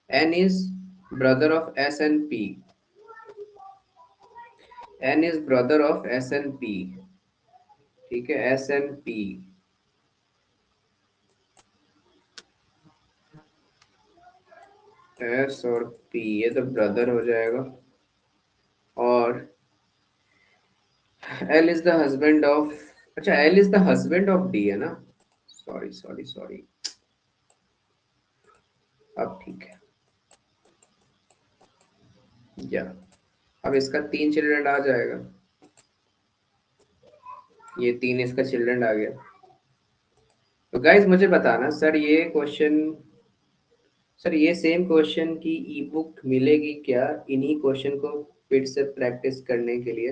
N is brother of S and P, N is brother of S and P, ठीक है, S and P. S और P ये तो brother हो जाएगा, और L is the husband of, अच्छा L is the husband of D है ना, सॉरी सॉरी सॉरी, अब ठीक है। या अब इसका 3 चिल्ड्रन आ जाएगा, ये 3 इसका चिल्ड्रन आ गया। तो गाइज मुझे बताना सर, ये क्वेश्चन, सर ये सेम क्वेश्चन की ई बुक मिलेगी क्या इन्हीं क्वेश्चन को फिर से प्रैक्टिस करने के लिए?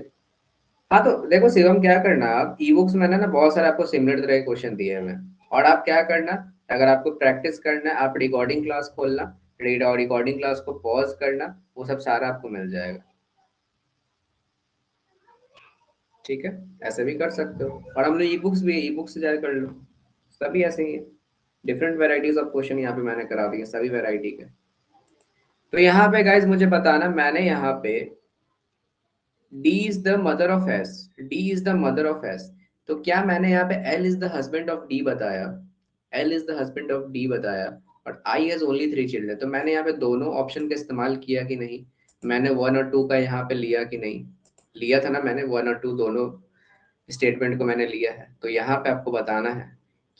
हाँ तो देखो शिवम, क्या करना आप ई बुक्स में ना बहुत सारे आपको सिमिलर तरह के क्वेश्चन दिए हैं मैं, और आप क्या करना, अगर आपको प्रैक्टिस करना है आप रिकॉर्डिंग क्लास खोलना, रिकॉर्डिंग क्लास को पॉज करना, वो सब सारा आपको मिल जाएगा, ठीक है। ऐसे भी कर सकते हो, और हम लोग ई बुक्स भी, ई बुक्स से जाकर कर लो, सभी ऐसे ही है। डिफरेंट वेराइटीज ऑफ क्वेश्चन यहाँ पे मैंने करा दिए सभी वेराइटी के। तो यहाँ पे गाइज मुझे बताना, मैंने यहाँ पे D is the mother of S, D is the mother of S, तो क्या मैंने यहाँ पे L is the husband of D बताया, L is the husband of D बताया, और आई हैज ओनली 3 चिल्ड्रन, तो मैंने यहाँ पे दोनों ऑप्शन का इस्तेमाल किया कि नहीं, मैंने 1 और 2 का यहाँ पे लिया कि नहीं, लिया था ना मैंने, 1 और 2 दोनों स्टेटमेंट को मैंने लिया है। तो यहाँ पे आपको बताना है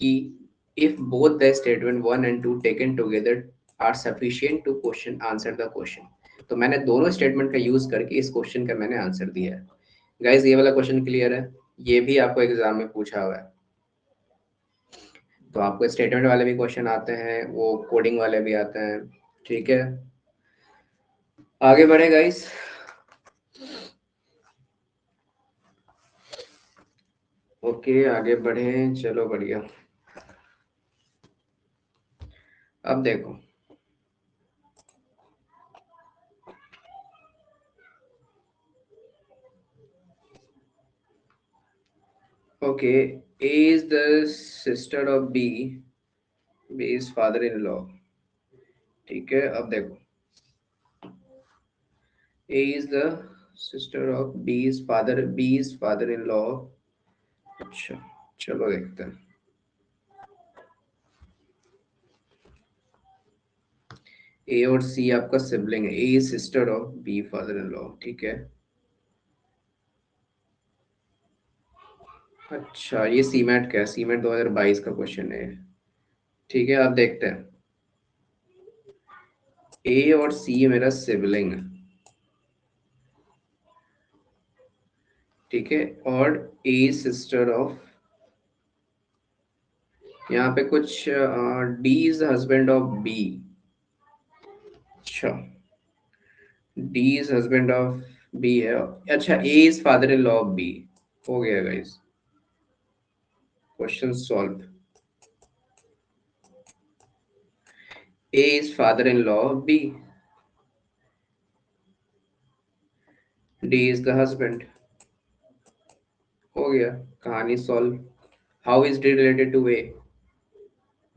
कि if both the statement 1 and 2 taken together are sufficient to question answer the question, तो मैंने दोनों स्टेटमेंट का यूज करके इस क्वेश्चन का मैंने आंसर दिया है। गाइज ये वाला क्वेश्चन क्लियर है, ये भी आपको एग्जाम में पूछा हुआ है। तो आपको स्टेटमेंट वाले भी क्वेश्चन आते हैं, वो कोडिंग वाले भी आते हैं, ठीक है। आगे बढ़े गाइस, ओके आगे बढ़े, चलो बढ़िया। अब देखो, okay, A is the sister of B, B is father in law, ठीक है। अब देखो, A is the sister of B is father, B is father in law, अच्छा चलो देखते हैं। ए और सी आपका सिबलिंग है, A sister of B father in law, ठीक है। अच्छा ये सीमेट क्या है, सीमेट 2022 का क्वेश्चन है, ठीक है। आप देखते हैं, ए और सी मेरा सिबलिंग है, ठीक है। और ए सिस्टर ऑफ, यहाँ पे कुछ D is husband of B. अच्छा, D is husband of B है। अच्छा, A is father in law of B. हो गया guys, question solve. A is father in law of B, D is the husband. हो गया, कहानी solve. How is D related to A?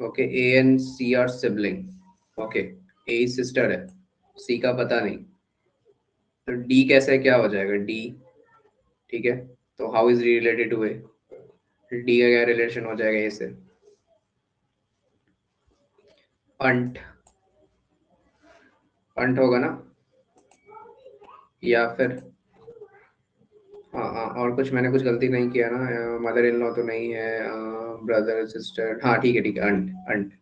Okay, A and C are sibling. Okay, A sister है, C का पता नहीं, तो D कैसे क्या हो जाएगा डी, ठीक है। तो how is D related to A, D का क्या रिलेशन हो जाएगा ए से? अंट, अंट होगा ना, या फिर हाँ हाँ, और कुछ मैंने कुछ गलती नहीं किया ना, मदर इन लॉ तो नहीं है, ब्रदर सिस्टर, हाँ ठीक है ठीक है, अंट अंट।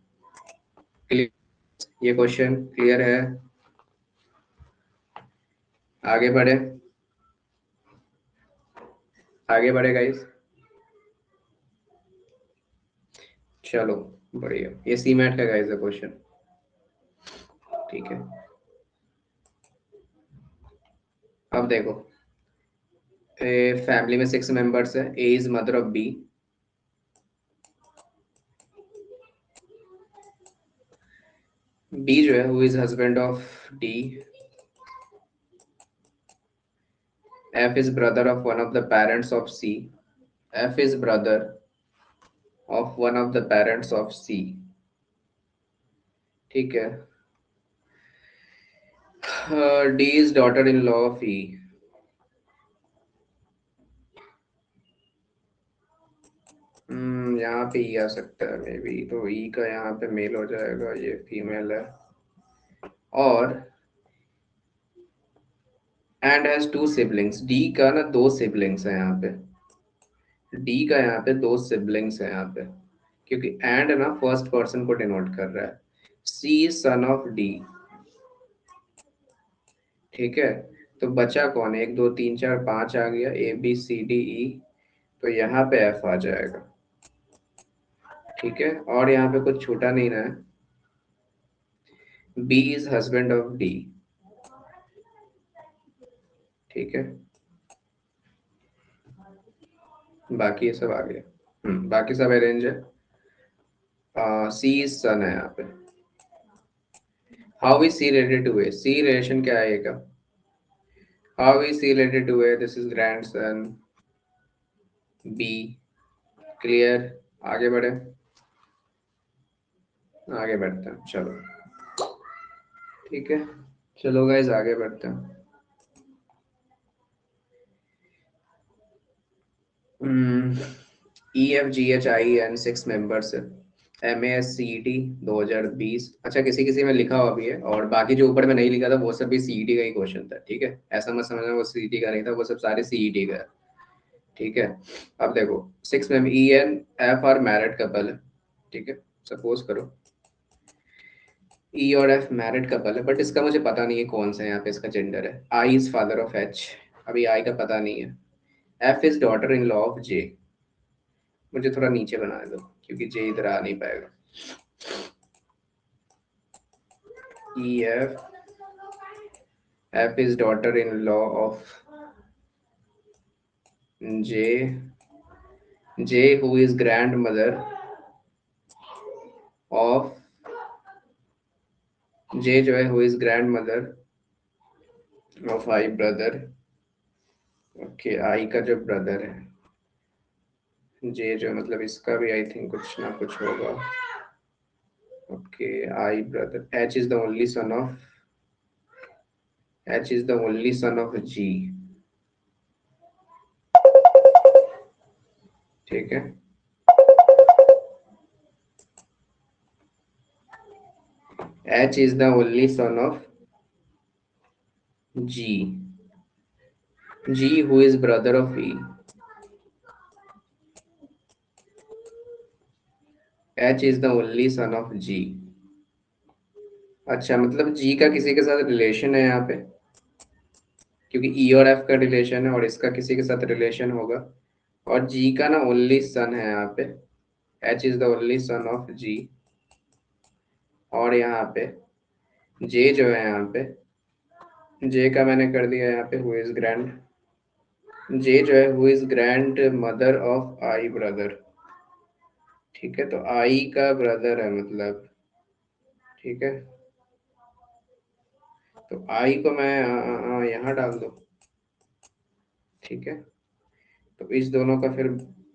क्लियर, ये क्वेश्चन क्लियर है। आगे बढ़े, आगे बढ़े गाइस। चलो बढ़िया, ये सी मैट का गाइस है क्वेश्चन, ठीक है। अब देखो, फैमिली में 6 मेंबर्स है, A is mother of B, B जो है who is husband of D, F is brother of one of the parents of C, F is brother of one of the parents of C, ठीक है। D is daughter in law of E, यहाँ पे ई आ सकता है may be, तो ई का यहाँ पे मेल हो जाएगा, ये फीमेल है। और एंड हैज 2 सिबलिंग्स, डी का ना 2 सिबलिंग्स है यहाँ पे, डी का यहाँ पे 2 सिबलिंग्स है यहाँ पे, क्योंकि एंड ना फर्स्ट पर्सन को डिनोट कर रहा है। सी सन ऑफ डी, ठीक है। तो बचा कौन, 1 2 3 4 5 आ गया, ए बी सी डी ई, तो यहाँ पे एफ आ जाएगा, ठीक है। और यहाँ पे कुछ छूटा नहीं रहा है, B is husband of D, ठीक है। बाकी ये सब आ गया, बाकी सब अरेंज है। सी इज सन है यहाँ पे। How is C related to A, C relation क्या आएगा, how is C related to A, this is grandson, B. Clear, आगे बढ़े, आगे बढ़ते हैं चलो, ठीक है। चलो गाइज आगे बढ़ते हैं। E F G H I N 6 members है, M A S C E T 2020। अच्छा, किसी किसी में लिखा हुआ भी है, और बाकी जो ऊपर में नहीं लिखा था वो सब भी सीईटी का ही क्वेश्चन था, ठीक है। ऐसा मत समझना वो सीईटी का नहीं था, वो सब सारे सीईटी का है, ठीक है। अब देखो, 6 में E and F are married couple है, ठीक है। सपोज करो ई और एफ मैरिड कपल है, बट इसका मुझे पता नहीं है कौन सा यहाँ पे इसका जेंडर है। I is father of H, अभी आई का पता नहीं है। F is daughter in law of J, मुझे थोड़ा नीचे बना दो क्योंकि जे इधर आ नहीं पाएगा। E F, F is daughter in law of J, J who is grandmother of, J जो है who is grandmother of I brother, okay. I का जो ब्रदर है, जे जो मतलब इसका भी आई थिंक कुछ ना कुछ होगा, okay. I brother, H is the only son of, H is the only son of G, ठीक है। H is the only son of G. G who is brother of E. H is the only son of G. अच्छा, मतलब G का किसी के साथ relation है यहाँ पे, क्योंकि E और F का रिलेशन है और इसका किसी के साथ रिलेशन होगा, और G का ना ओनली सन है यहाँ पे। H is the only son of G। और यहाँ पे J जो है यहाँ पे, J का मैंने कर दिया यहाँ पे हु इज ग्रैंड, J जो है who is grandmother of I brother. ठीक है, तो I का ब्रदर है मतलब, ठीक है, तो I को मैं यहाँ डाल दूँ। ठीक है, तो इस दोनों का फिर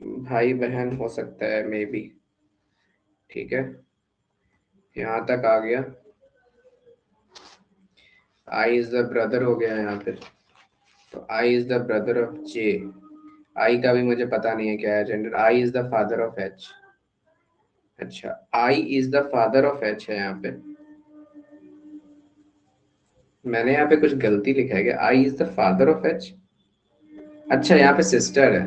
भाई बहन हो सकता है मे बी। ठीक है, यहाँ तक आ गया। आई इज द ब्रदर हो गया यहाँ पे, तो I is the brother of J. I का भी मुझे पता नहीं है क्या है gender. I is the father of H. अच्छा, I is the father of H है यहाँ पे। मैंने यहाँ पे कुछ गलती लिखा है क्या? I is the father of H. अच्छा, यहाँ पे सिस्टर है।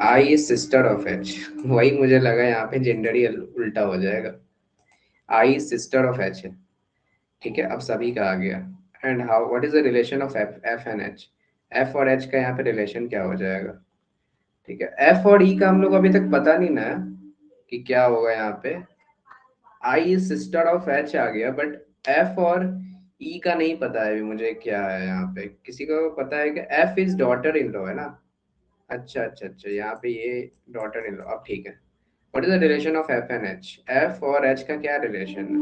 I is sister of H. वही मुझे लगा यहाँ पे जेंडर ही उल्टा हो जाएगा। आई इज सिस्टर ऑफ एच है। ठीक है, अब सभी का आ गया। And how, what is the relation of F F and H? F और एच का यहाँ पे रिलेशन क्या हो जाएगा? ठीक है, एफ और ई का हम लोग अभी तक पता नहीं ना कि क्या होगा यहाँ पे। I is sister of H आ गया, बट एफ और ई का नहीं पता है अभी मुझे क्या है यहाँ पे। किसी को पता है कि F is daughter in law है ना? अच्छा अच्छा अच्छा, यहाँ पे ये डॉटर इन लॉ। अब ठीक है, what is the relation of F and H? F और एच का क्या रिलेशन है?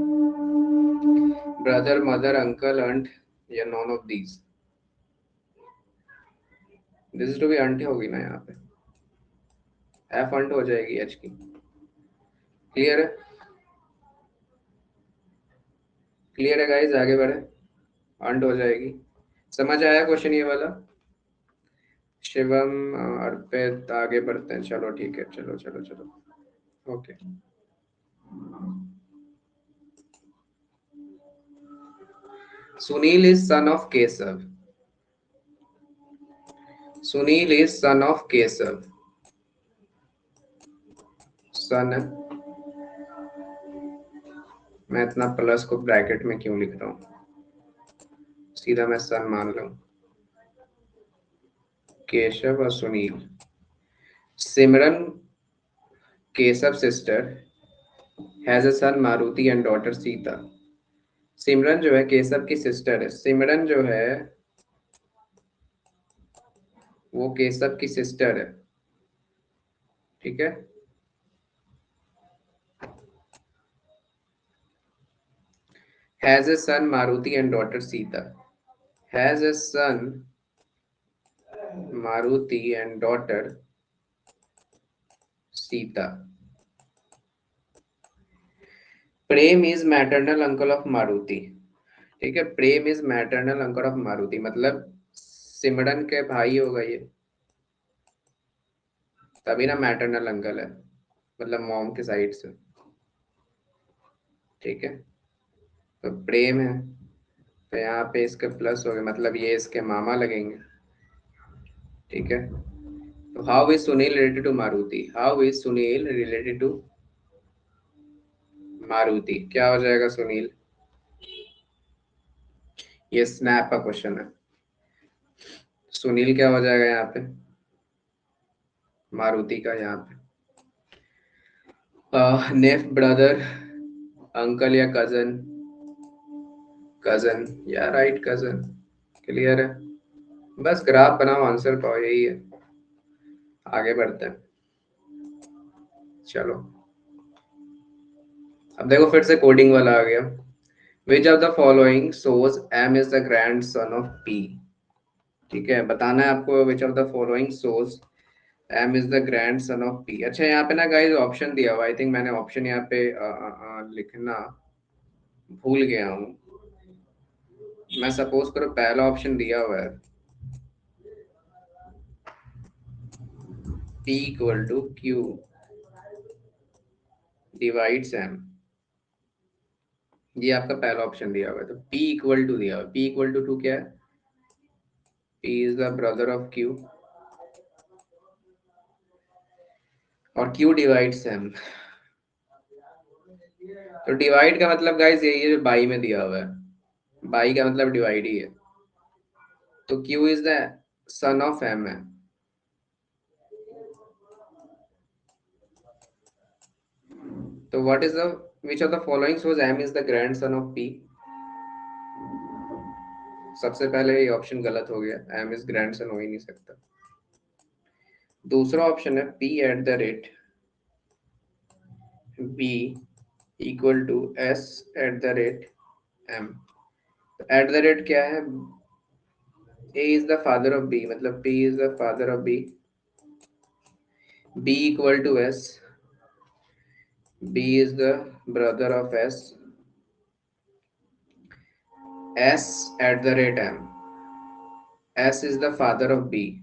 ब्रदर, मदर, अंकल, आंट, या none of these? This is to be aunt होगी ना यहाँ पे। एफ आंट हो जाएगी एच की। क्लियर है? क्लियर है गाइस, आगे बढ़े। आंट हो जाएगी। समझ आया क्वेश्चन ये वाला? शिवम, अर्पित, आगे बढ़ते हैं। चलो ठीक है, चलो चलो चलो, okay. Sunil is son of Keshav. Sunil is son of Keshav. Son, मैं इतना प्लस को ब्रैकेट में क्यों लिख रहा हूँ? सीधा मैं सन मान लूं। केशव और Sunil. Simran, Keshav sister, has a son Maruti and daughter Sita. Simran जो है केशव की सिस्टर है। सिमरन जो है वो केशव की सिस्टर है। ठीक है, has a son Maruti and daughter Sita. Has a son Maruti and daughter Sita. Prem is maternal uncle of Maruti. ठीक है, Prem is maternal uncle of Maruti, मतलब सिमरन के भाई होगा ये, तभी ना मैटरनल अंकल है, मतलब मॉम के साइड से। ठीक है, तो प्रेम है, तो यहाँ पे इसके प्लस हो गए, मतलब ये इसके मामा लगेंगे। ठीक है, तो how is Sunil related to Maruti? How is Sunil related to Maruti? क्या हो जाएगा सुनील? ये स्नैप का क्वेश्चन है। सुनील क्या हो जाएगा यहाँ पे मारुति का? यहाँ पे नेफ, ब्रदर, अंकल या कजन? कजन, या राइट कजन। क्लियर है? बस ग्राफ बनाओ, आंसर पाओ, यही है। आगे बढ़ते हैं, चलो। अब देखो फिर से कोडिंग वाला आ गया। Which of the following shows M is the grandson of P? ठीक है, बताना है आपको which of the following shows M is the grandson of P. अच्छा, यहाँ पे ना गाइस ऑप्शन दिया हुआ, आई थिंक मैंने ऑप्शन यहाँ पे लिखना भूल गया हूँ। मैं सपोज करो पहला ऑप्शन दिया हुआ है P = Q डिवाइड्स M। ये आपका पहला ऑप्शन दिया हुआ है, तो P इक्वल टू दिया हुआ है। P इक्वल टू क्या है? P is the brother of Q और Q डिवाइड्स M। तो डिवाइड का मतलब गाइस यही है जो बाई में दिया हुआ है, बाई का मतलब डिवाइड ही है। तो Q is the son of M है। तो what is the which of the following shows M is the grandson of P? सबसे पहले ये ऑप्शन गलत हो गया, M इज ग्रैंडसन हो ही नहीं सकता। दूसरा ऑप्शन है P at the rate B equal to S at the rate M। At the rate क्या है? A is the father of B, मतलब P is the father of B, B equal to S, B is the brother of S at the rate M, S is the father of B,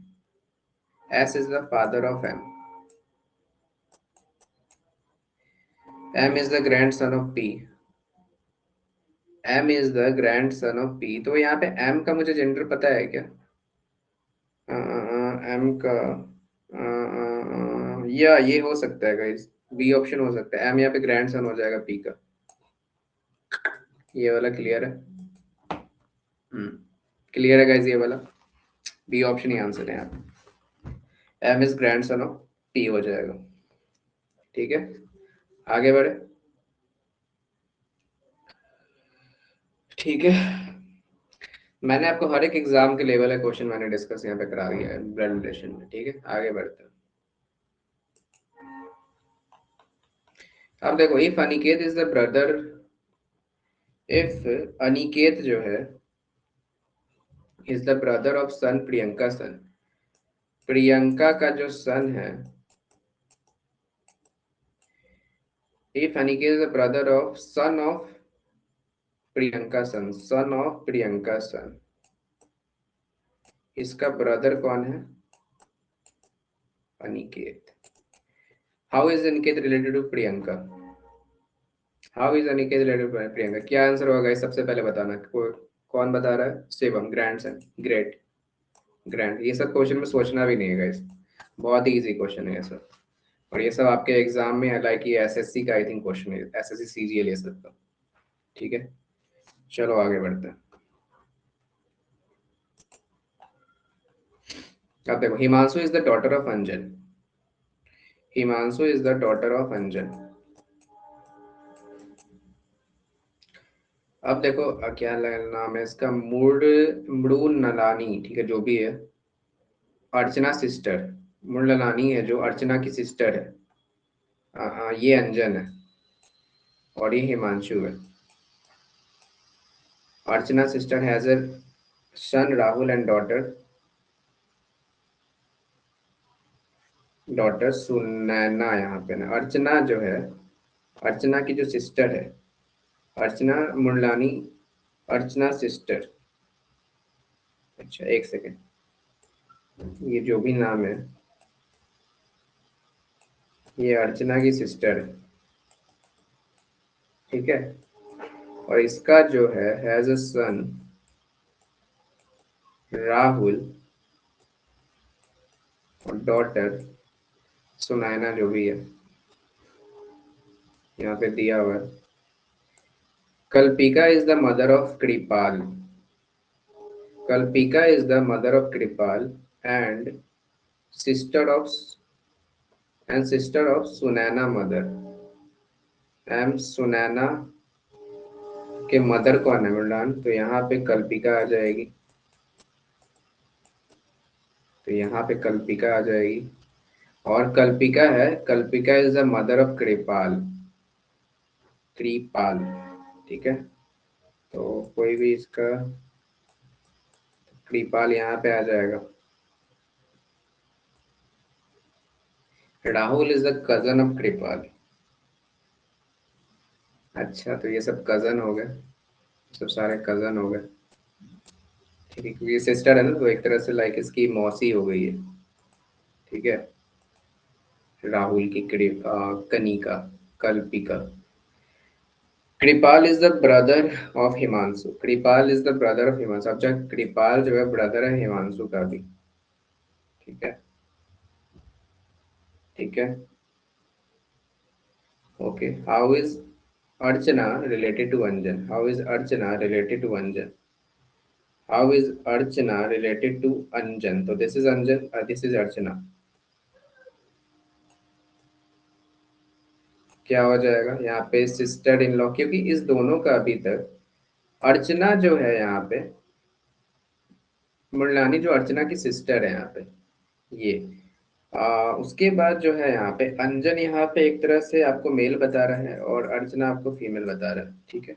S is the father of M is the grandson of P, M is the grandson of P। तो यहाँ पे M का मुझे gender पता है क्या? M का या ये हो सकता है गाइस, बी ऑप्शन हो सकता है, M यहाँ पे ग्रैंडसन हो जाएगा P का। ये वाला क्लियर है? क्लियर है गाइस ये वाला? बी ऑप्शन ही आंसर है यहाँ पे, M is grandson of P हो जाएगा। ठीक है, आगे बढ़े। ठीक है, मैंने आपको हर एक एग्जाम के लेवल है क्वेश्चन मैंने डिस्कस यहाँ पे करा दिया है ब्लड रिलेशन में। ठीक है, आगे बढ़ते हैं। अब देखो, if Aniket is the brother, if Aniket जो है is the brother of son Priyanka son, Priyanka का जो सन है, if Aniket is the brother of son of Priyanka son, son of Priyanka son, इसका ब्रदर कौन है? Aniket. How is Aniket related to Priyanka? How is Aniket related to Priyanka? क्या answer होगा इस, सबसे पहले बताना। कौन बता रहा है? Shivam, grand son, great, grand. ये सब क्वेश्चन में सोचना भी नहीं है गाइस, बहुत ही इजी क्वेश्चन है ये सब, और ये सब आपके एग्जाम में लाइक ये एसएससी का आई थिंक क्वेश्चन है, एसएससी सीजीएल ये सब का। ठीक है, चलो आगे बढ़ते हैं। अब देखो, Himanshu is the daughter of Anjan, Himanshu is the daughter of Anjan. अब देखो क्या नाम है इसका, मृदुल नलानी, ठीक है जो भी है, अर्चना सिस्टर, मृदुलानी है जो अर्चना की सिस्टर है। ये अंजन है और ये हिमांशु है। Archana sister has a son Rahul and daughter Sunaina. यहाँ पे ना अर्चना जो है, अर्चना की जो सिस्टर है, अर्चना मुरलानी, अर्चना सिस्टर। अच्छा एक सेकेंड, ये जो भी नाम है ये अर्चना की सिस्टर है, ठीक है, और इसका जो है हैज अ सन राहुल और डॉटर सुनैना, जो भी है यहाँ पे दिया हुआ है। Kalpika is the mother of Kripal, Kalpika is the mother of Kripal and sister of Sunaina mother. M Sunaina के मदर कौन है मुल्लान? तो यहाँ पे कल्पिका आ जाएगी, तो यहाँ पे कल्पिका आ जाएगी, और कल्पिका है, Kalpika is the mother of कृपाल, कृपाल। ठीक है, तो कोई भी इसका कृपाल यहाँ पे आ जाएगा। Rahul is the cousin of Kripal. अच्छा, तो ये सब कजन हो गए, सब सारे कजन हो गए। ठीक है, क्योंकि ये सिस्टर है ना, तो एक तरह से लाइक इसकी मौसी हो गई है। ठीक है, राहुल की Kanika, Kalpika. Kripal is the brother of Himanshu. Kripal is the brother of Himanshu. अब जब कृपाल जो है ब्रदर है हिमांशु का भी। ठीक है। ठीक है। Okay. How is Archana related to Anjan? How is Archana related to Anjan? How is Archana related to Anjan? तो this is Anjan, this is Archana. क्या हो जाएगा यहाँ पे? सिस्टर इन लॉ, क्योंकि इस दोनों का अभी तक अर्चना जो है यहाँ पे, मृणानी जो अर्चना की सिस्टर है यहाँ पे, ये उसके बाद जो है यहाँ पे अंजन यहाँ पे एक तरह से आपको मेल बता रहा है और अर्चना आपको फीमेल बता रहा है। ठीक है।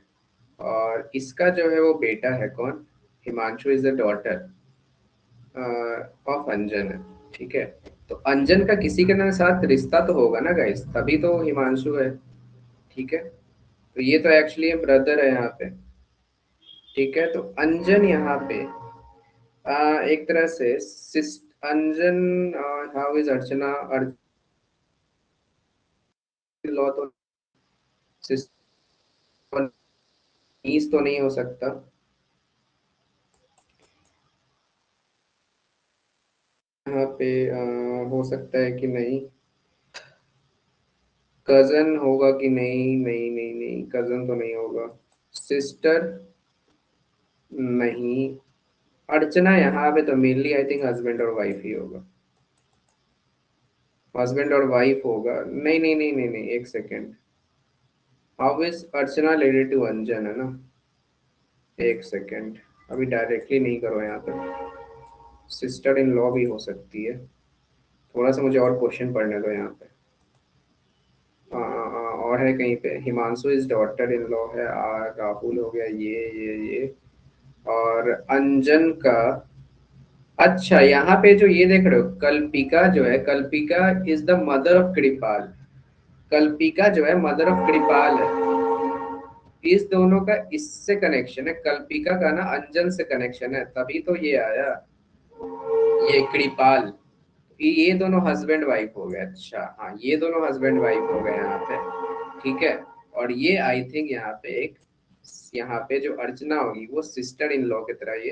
और इसका जो है वो बेटा है कौन? Himanshu is the daughter of Anjan है। ठीक है। तो अंजन का किसी के ना साथ रिश्ता तो होगा ना गाइस, तभी तो हिमांशु है। ठीक है। तो ये तो एक्चुअली ब्रदर है यहाँ पे। ठीक है। तो अंजन यहाँ पे एक तरह से अंजन, हाउ इज अर्चना लॉ तो नीस तो नहीं हो सकता। यहाँ पे हो सकता है कि नहीं, कजन होगा कि नहीं? नहीं नहीं नहीं, कजन तो नहीं होगा। सिस्टर नहीं। अर्चना यहाँ पे तो मेनली आई थिंक हस्बैंड और वाइफ ही होगा। हस्बैंड और वाइफ होगा। नहीं नहीं नहीं नहीं नहीं, एक second. How is Archana related to Anjan, है ना? एक सेकेंड, अभी डायरेक्टली नहीं करो यहाँ पे। सिस्टर इन लॉ भी हो सकती है। थोड़ा सा मुझे और क्वेश्चन पढ़ने दो यहाँ पे। और है कहीं पे Himanshu is daughter in law है, राहुल हो गया, ये और अंजन का। अच्छा, यहाँ पे जो ये देख रहे हो कल्पिका जो है, Kalpika is the mother of Kripal. कल्पिका जो है मदर ऑफ कृपाल है। इस दोनों का इससे कनेक्शन है, कल्पिका का ना अंजन से कनेक्शन है, तभी तो ये आया, ये कृपाल। ये दोनों हस्बैंड वाइफ हो गए। अच्छा हाँ, ये दोनों हस्बैंड वाइफ हो गए यहाँ पे। ठीक है। और ये आई थिंक यहाँ पे एक, यहाँ पे जो अर्चना होगी वो सिस्टर इन लॉ की तरह, ये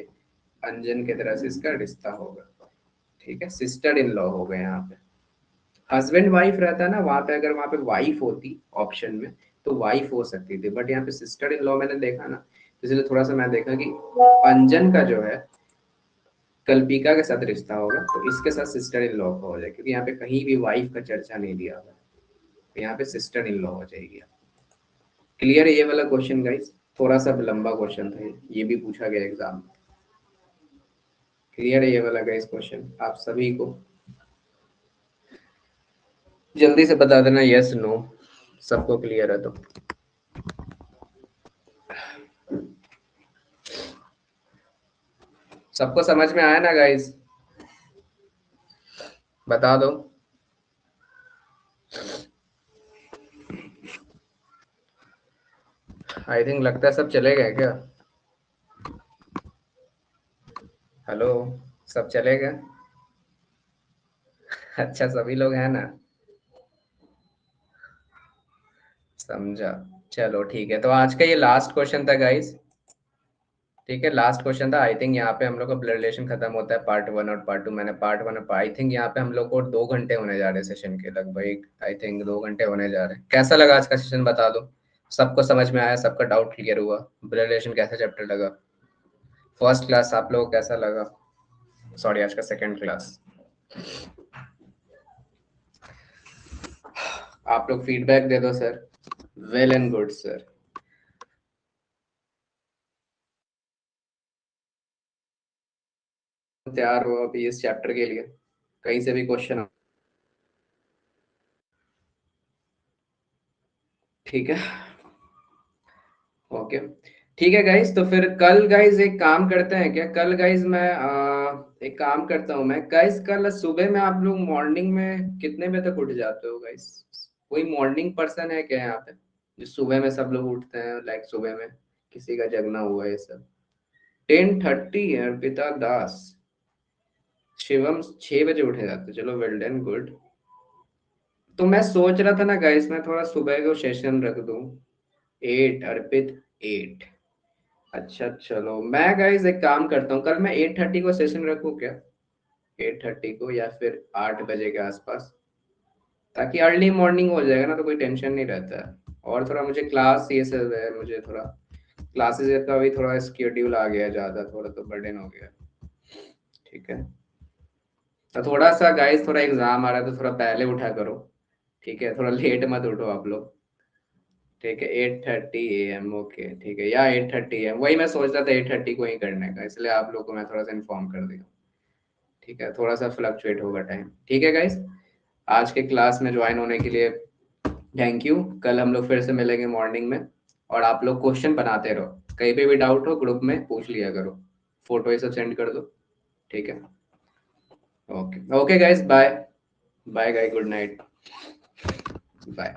अंजन की तरह से इसका रिश्ता होगा। ठीक है। सिस्टर इन लॉ हो गए यहाँ पे। हस्बैंड वाइफ रहता है ना वहां पे, अगर वहां पे वाइफ होती ऑप्शन में तो वाइफ हो सकती थी, बट यहाँ पे सिस्टर इन लॉ मैंने देखा ना, तो इसलिए थोड़ा सा मैं देखा कि अंजन का जो है कल्पिका के साथ रिश्ता होगा, तो इसके साथ सिस्टर इन लॉ का हो जाए, क्योंकि यहाँ पे कहीं भी वाइफ का चर्चा नहीं दिया हुआ है। तो यहाँ पे सिस्टर इन लॉ हो जाएगी। क्लियर है ये वाला क्वेश्चन गाइस? थोड़ा सा लंबा क्वेश्चन था ये भी पूछा गया एग्जाम में। क्लियर है ये वाला गाइस क्वेश्चन आप सभी को? जल्दी से बता देना यस नो, सबको क्लियर है तो। सबको समझ में आया ना गाइस? बता दो। आई थिंक लगता है सब चले गए क्या? हेलो, सब चले गए? अच्छा, सभी लोग हैं ना? समझा। चलो ठीक है, तो आज का ये लास्ट क्वेश्चन था गाइस। ठीक है, लास्ट क्वेश्चन था। आई थिंक यहाँ पे हम लोग का ब्लड रिलेशन खत्म होता है, पार्ट वन और पार्ट टू। मैंने पार्ट वन और आई थिंक यहाँ पे हम लोग को 2 घंटे होने जा रहे हैं सेशन के, लगभग आई थिंक 2 घंटे होने जा रहे हैं। कैसा लगा आज का सेशन बता दो? सबको समझ में आया? सबका डाउट क्लियर हुआ? ब्लड रिलेशन कैसा चैप्टर लगा? फर्स्ट क्लास आप लोगों को कैसा लगा? सॉरी, आज का सेकंड क्लास। आप लोग फीडबैक दे दो sir. Well and good sir. तैयार हो अभी इस चैप्टर के लिए? कहीं से भी क्वेश्चन? ठीक है। ओके। ठीक है गाइज, तो फिर कल गाइज एक काम करते हैं क्या? कल गाइज मैं एक काम करता हूँ मैं गाइज, कल सुबह में आप लोग मॉर्निंग में कितने बजे तक उठ जाते हो गाइज? कोई मॉर्निंग पर्सन है क्या यहाँ पे जो सुबह में सब लोग उठते हैं, लाइक सुबह में किसी का जगना हुआ है ये सब? 10:30 अर्पिता दास। शिवम 6 बजे उठे जाते, चलो वेल डन, गुड। तो मैं सोच रहा था ना गाइस, मैं थोड़ा सुबह को सेशन रख दूं। 8 अर्पित 8। अच्छा चलो, मैं गाइस एक काम करता हूँ, कल मैं 8:30 को सेशन रखूँ क्या? 8:30 को या फिर 8 बजे के आसपास, ताकि अर्ली मॉर्निंग हो जाएगा ना, तो कोई टेंशन नहीं रहता है। और थोड़ा मुझे क्लास ये सब है, मुझे थोड़ा क्लासेस का भी थोड़ा स्केड्यूल आ गया ज़्यादा, थोड़ा तो बर्डन हो गया। ठीक है, तो थोड़ा सा गाइस, थोड़ा एग्जाम आ रहा है तो थोड़ा पहले उठा करो। ठीक है, थोड़ा लेट मत उठो आप लोग। ठीक है, 8:30 AM, ओके ठीक है, या 8:30 AM, वही मैं सोच रहा था 8:30 को ही करने का, इसलिए आप लोग को मैं थोड़ा सा इन्फॉर्म कर दिया। ठीक है, थोड़ा सा फ्लक्चुएट होगा टाइम। ठीक है गाइस, आज के क्लास में ज्वाइन होने के लिए थैंक यू। कल हम लोग फिर से मिलेंगे मॉर्निंग में, और आप लोग क्वेश्चन बनाते रहो, कहीं पे भी डाउट हो ग्रुप में पूछ लिया करो, फोटो ये सब सेंड कर दो। ठीक है, okay okay guys, bye bye guys, good night, bye.